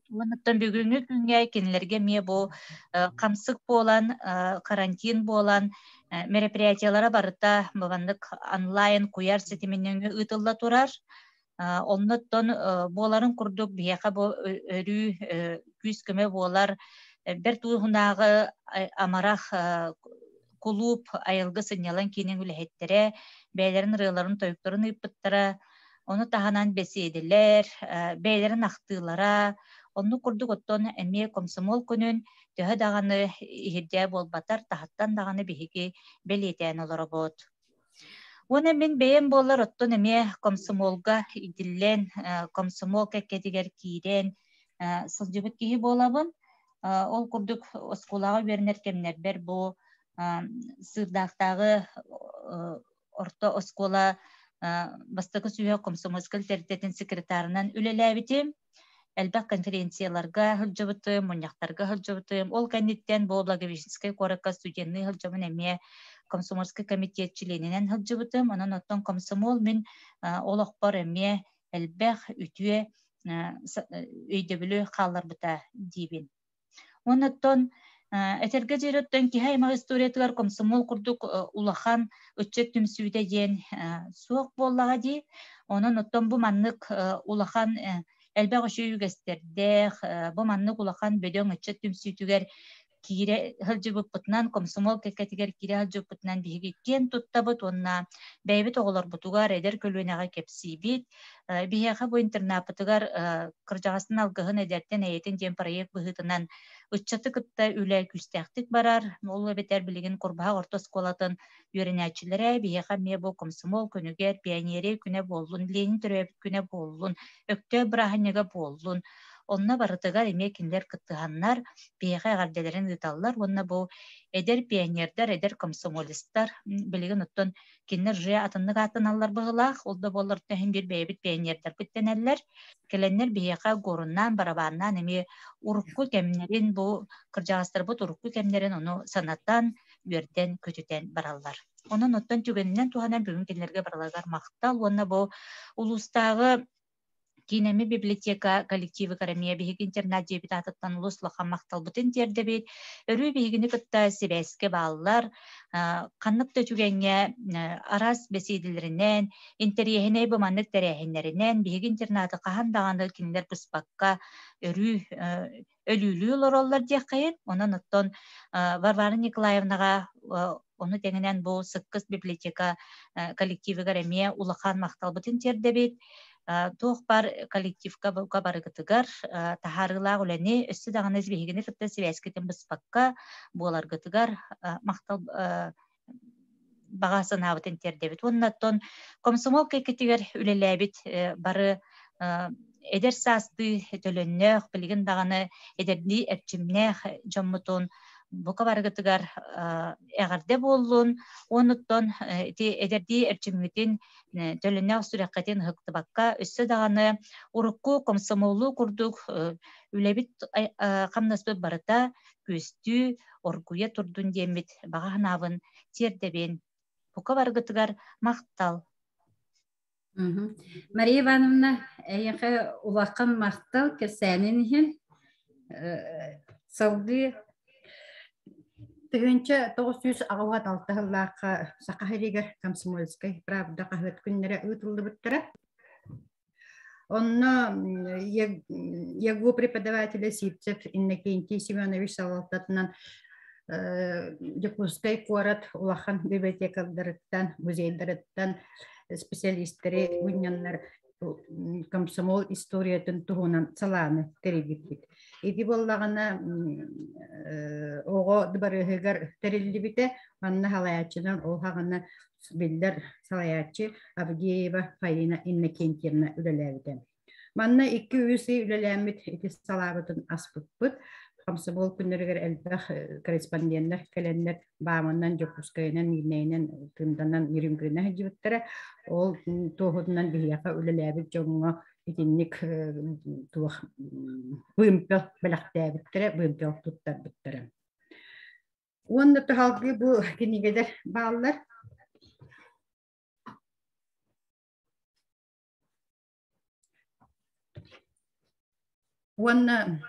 Уонуттан бүгүнгү күнгө кинилерге мие бу камсык болан карантин болан мероприятиялара барыта бабандык онлайн куяр сетиминен ыытылла турар. Онноттон боларын курдук биэха бу өрүү күз көмө болар бер туухунаагы амарах кулуп айылгы сынялан кинен үлэхеттере бэйлерин рыыларын тоюктарын ыйппыттара ону таһанан беседилер бэйлерин ахтыылара онну курдук оттон эмие комсомол күнүн төһө даганы иһирдээ болбатар таһаттан даганы биһиги белиэтэн олоробот. Уна мен бэйэн болар оттон эмие комсомолга идиллен комсомол кеккетигер киирен сылжыбыт киһи болабын. Ол курдук оскулага бернер кемнербер бу сырдаактагы орто оскола бастакы сүйө комсомольскал теритетин секретарынан үлелээбитим. Элбэх конференцияларга хылжыбытым, муньяктарга хылжыбытым. Ол кандидаттен бу Благовещенская коракка студенный хылжыбын эмие комсомольский комитетчиленинен хылжыбытым. Онон оттон комсомол мен олохпор эмие элбэх үтүе өйдөбүлү хаалларбыта дийбин. Оноттон этерге жерөттөн кихаймак историятыгар комсомол курдук улахан өччөт түмсүүдэ диэн суок боллага ди. Онон оттон бу маннык улахан элбэх өшүүгестердэх бу маннык улахан бөдөң өччөт түмсүүтүгер кире хылжыбыппытынан комсомол кекетигер кире хылжыбыппытынан биһигиккен туттабыт онна бэйбит оголор бутугар эдер көлүөнага кепсибит биһиэха бу интернапытыгар кыржагасын алгыһын эдертен эйетин диэн проект быһытынан ыччаты кытта үлэ күстээхтик барар ол бетер билигин курбаha орто сколатын үөренээчилере биһиэха мие бу комсомол күнүгер пионери күнэ боллун ленин төрөбүт күнэ боллун өктө быраханега боллун онна барытыгар эме кинлер кыттыһаннар биэха гарделерин ыталлар онна бу эдер пионердер эдер комсомолисттар билигин оттон киннер же атыннык атыналлар быһылаах олда боллар тэһин бир бэйбит пионердер биттенеллер келеннер биэха горуннан барабааннан эми урукку кемнерин бу кыржагастар бу урукку кемнерин ону санаттан үөрден көтүтен бараллар онун оттон түгенинен туһанан бүгүн кинлерге баралагар мактал онна бу улустагы кинеми библиотека коллективы карамия биһиги интернат диэбит атыттан улуслахан макталбытын тердебит өрүү биһигини кытта сибэске бааллар каннык төтүгеңе арас бесиидилеринен интериэхине быманнык терэхиннеринен биһиги интернаты кахандаганы кинилер пыспакка өрүү өлүүлүү олороллар диэхкайын онон оттон Варвара Николаевнага onu теңенен бу сыккыс библиотека коллективы карамия улахан макталбытын тердебит Туох бар коллективка барыгытыгар тахарылаа үлени өссү даганы биһигини кытта сибэскитин быспакка буоларгытыгар мактал багасынаабытын тердебит оннаттон комсомол кекетигер үлелээбит бары эдер саасты төлөннөөх билигин даганы эдерди эрчимнеэх жоммутун бука барыгытыгар эгарде боллун онуттон эдерди эрчиммитин төлөннөөх сүрэккетин хыктыбакка өссө даганы урукку комсомолу курдук үлебит камнаспыт барыта күстүү оргуя турдун диэмит баганаабын тиердебин бука барыгытыгар мактал. Мария Ивановна, эйэхэ улакан мактал кесэнинхин салгы Тыгынча 966 жыллааққа Сақахиригер Комсомольской правда қахыт күннері ұтылды бұттыра. Онна ягу преподавателя Сипцев Иннокентий Семенович Салалтатынан Якутской город улахан библиотекаларыттан, музейдарыттан специалисттері үннянлар комсомол историятын туһунан саланы терегитбит. Иди боллагана ого дыбарыгар терилдибите манна халаячынан ол хагана билдер салаячы Абдиева Фаина Иннокентьевна үлеләбите. Манна 200 үлеләмит ити салабытын аспыппыт. Комсомол күннергер элбах корреспонденттер келеннер бааманнан Жокускайнан Нинейнен тымданан Миримкүнә җибеттәре ол тоһуннан бияка үлеләбит жоңга итинник тух бымпел беләктәбиттәре бымпел туттар биттәре. Онда тахалгы бу кинигедер баллар Онна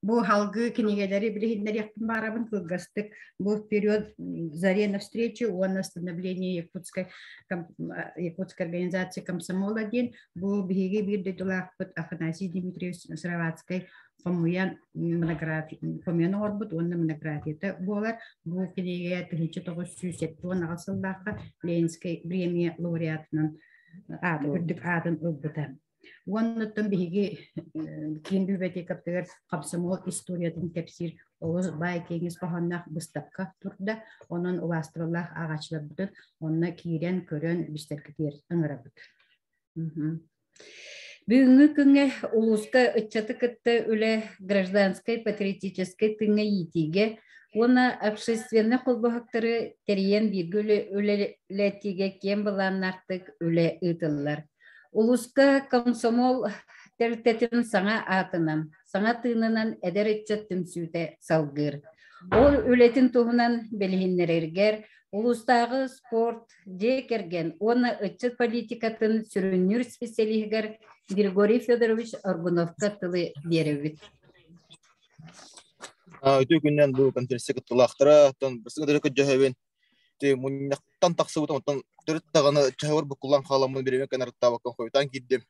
Бу халгы кинигелери билихиннер яктын барабын кылгастык. Бу период заре навстречу он становление Якутской организации комсомола ден бу биги бирде дулакпыт Афанасий Дмитриевич Сыровацкой фамуян монография фамуян орбут онна монографията болар. Бу киниге 1907 асылдакка Ленинский премия лауреатынан үрдүк атын ылбыта. Оннуттан биһиги кийин библиотекаптыгар комсомол историятын кепсир олус бай кеңес баханнах быстапка турда онун уластырылах агачларбытын онна кийрен көрөн бистеркетер ыңырабыт. Бүгүнкү күнгө улуска ыччаты кытты үле гражданской патриотической тыңа итиге она общественный колбахактары терен биргүлө үлелетиге кем баланнартык үле ытыллар. Улуска комсомол тертетин саңа атынан, саңа тыынынан эдер итчаттын сүйте салгыр. Ол үлетин туһунан белихиннерергер, улустагы спорт декерген, оны ытчат политикатын сүрүнүр специалигер Григорий Федорович Аргуновка тылы беребит. Өтө күннен бу конференция кыттылактыра, бысыгы көжөһөбүн. Муньяктан таксыбытым, оттан төрттаганы чагыр букулан халамын беремен канарттаба конфойтан киддим.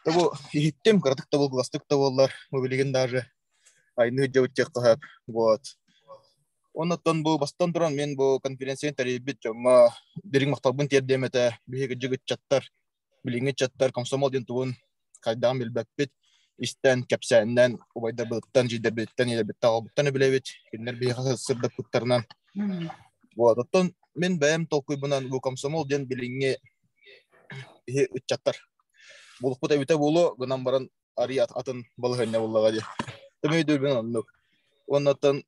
Бу иттим, кырдыкта бул, гластыкта боллар, мобилеген даже айны жабытчак кахап вот. Оннан бу бастан туран мен бу конференцияны тарибит жама дерин мактабын тердемете биге жигит чаттар билинге чаттар комсомол ден туун кайдан билбеппит истен кепсәннән убайда булттан җидербеттән илебеттә билебит киндер биге сырда куттарнан вот оттон мен бәем толкуй бунан бу комсомол ден билинге бие чаттар булып өтә булу гынан баран арият атын балыгына буллага ди төмөйдүр мен оннук оннан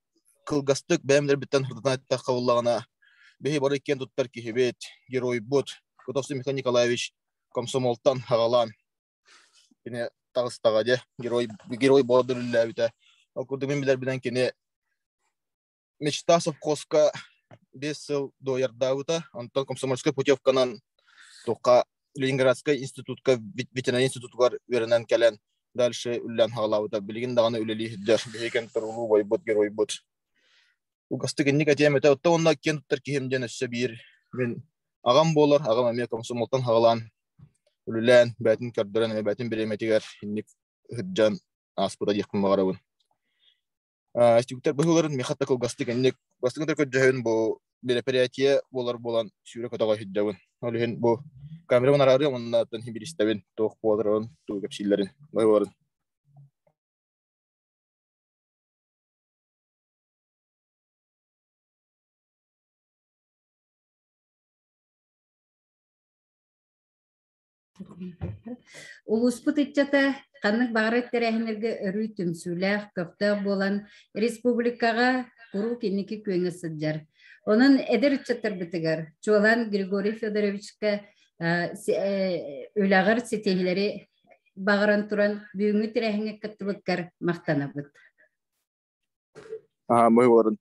кылгастык бәемдер биттен хурдатта кабыллагана беги бар экен туттар кихебет герой бот Котовский Михаил Николаевич комсомолтан хагалан кине тагыстага де герой бодурлла бите окурду мен билер билен кине мечта совхозка 5 жыл до ярдаута антон комсомольская путевканан тока Ленинградская институтка ветеринарный институтка веренен келен дальше үллән хагалаута билген даганы үлели дер беген турулу бойбот герой бот угастыгынник атемете отто онна кенттер кихемден өссө бир мен агам болор агам аме комсомолтан хагалан үлүлән бәтин көрдөрөн бәтин биреметигер инник хыджан аспыда якын магарабын стюктер быгыларын мехатта кылгастыгынник бастыгынтер көджөһөн бу мероприятие болар сүйрө көтөгө хиджабын олен бу камера монарары оннан хибиристебин ток болорун тугапсиллерин байларын Улуспут итчата каннык багырыт терехинерге өрүй түмсүлэх көптө болан республикага куру киники көңө сыджар. Онун эдер итчаттар битигер. Чолан Григорий Федоровичка өлagыр сетехилери багыран туран бүгүнгү терехине кыттыбыткар мактанабыт. Байларын.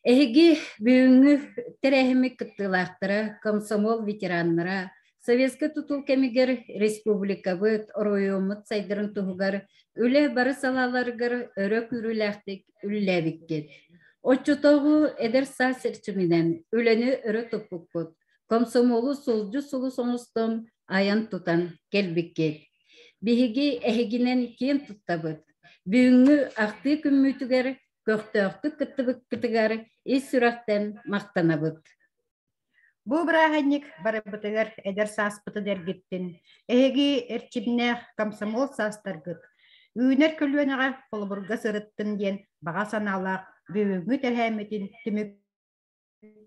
Эги бүгүнгү терехими кыттылактыра комсомол ветераннара Советский тутул кемигер республика быт ороюмут сайдырын тугар үле бары салаларгар өрө күрүләхтик үлләбиккет. Оччотогу эдер са серчиминен үлени өрө топуккут. Комсомолу солжу сулу соңустон аян тутан келбиккет. Биһиги эхигинен кien туттабыт. Бүгүнгү акты күммүтүгер көктөктүк кыттыбык ис сүрәттен мактанабыт. Бу браханник барыбытыгар эдер саспыты дергиттин. Эги эрчимнех комсомол састаргыт. Үйнер көлүөнага полбурга сырыттын ден бага саналак бүгүнгү терхеметин түмүк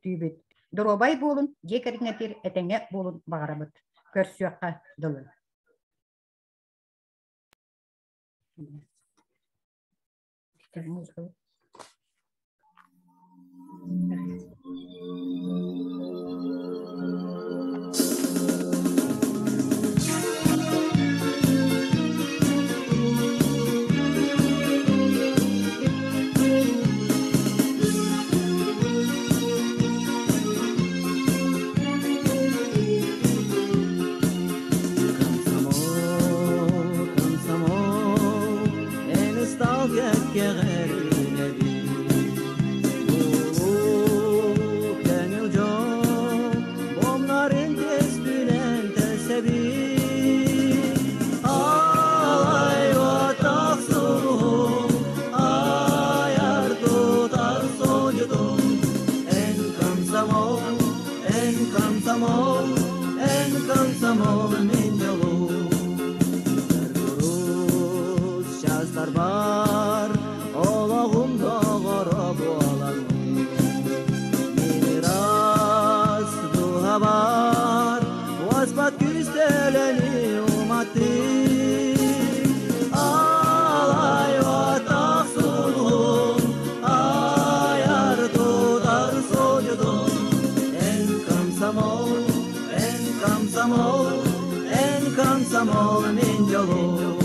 түйбүт. Доробай болун жекериңетир этеңе болун багарабыт. Көрсүөкка дылы. En komsomol min yolu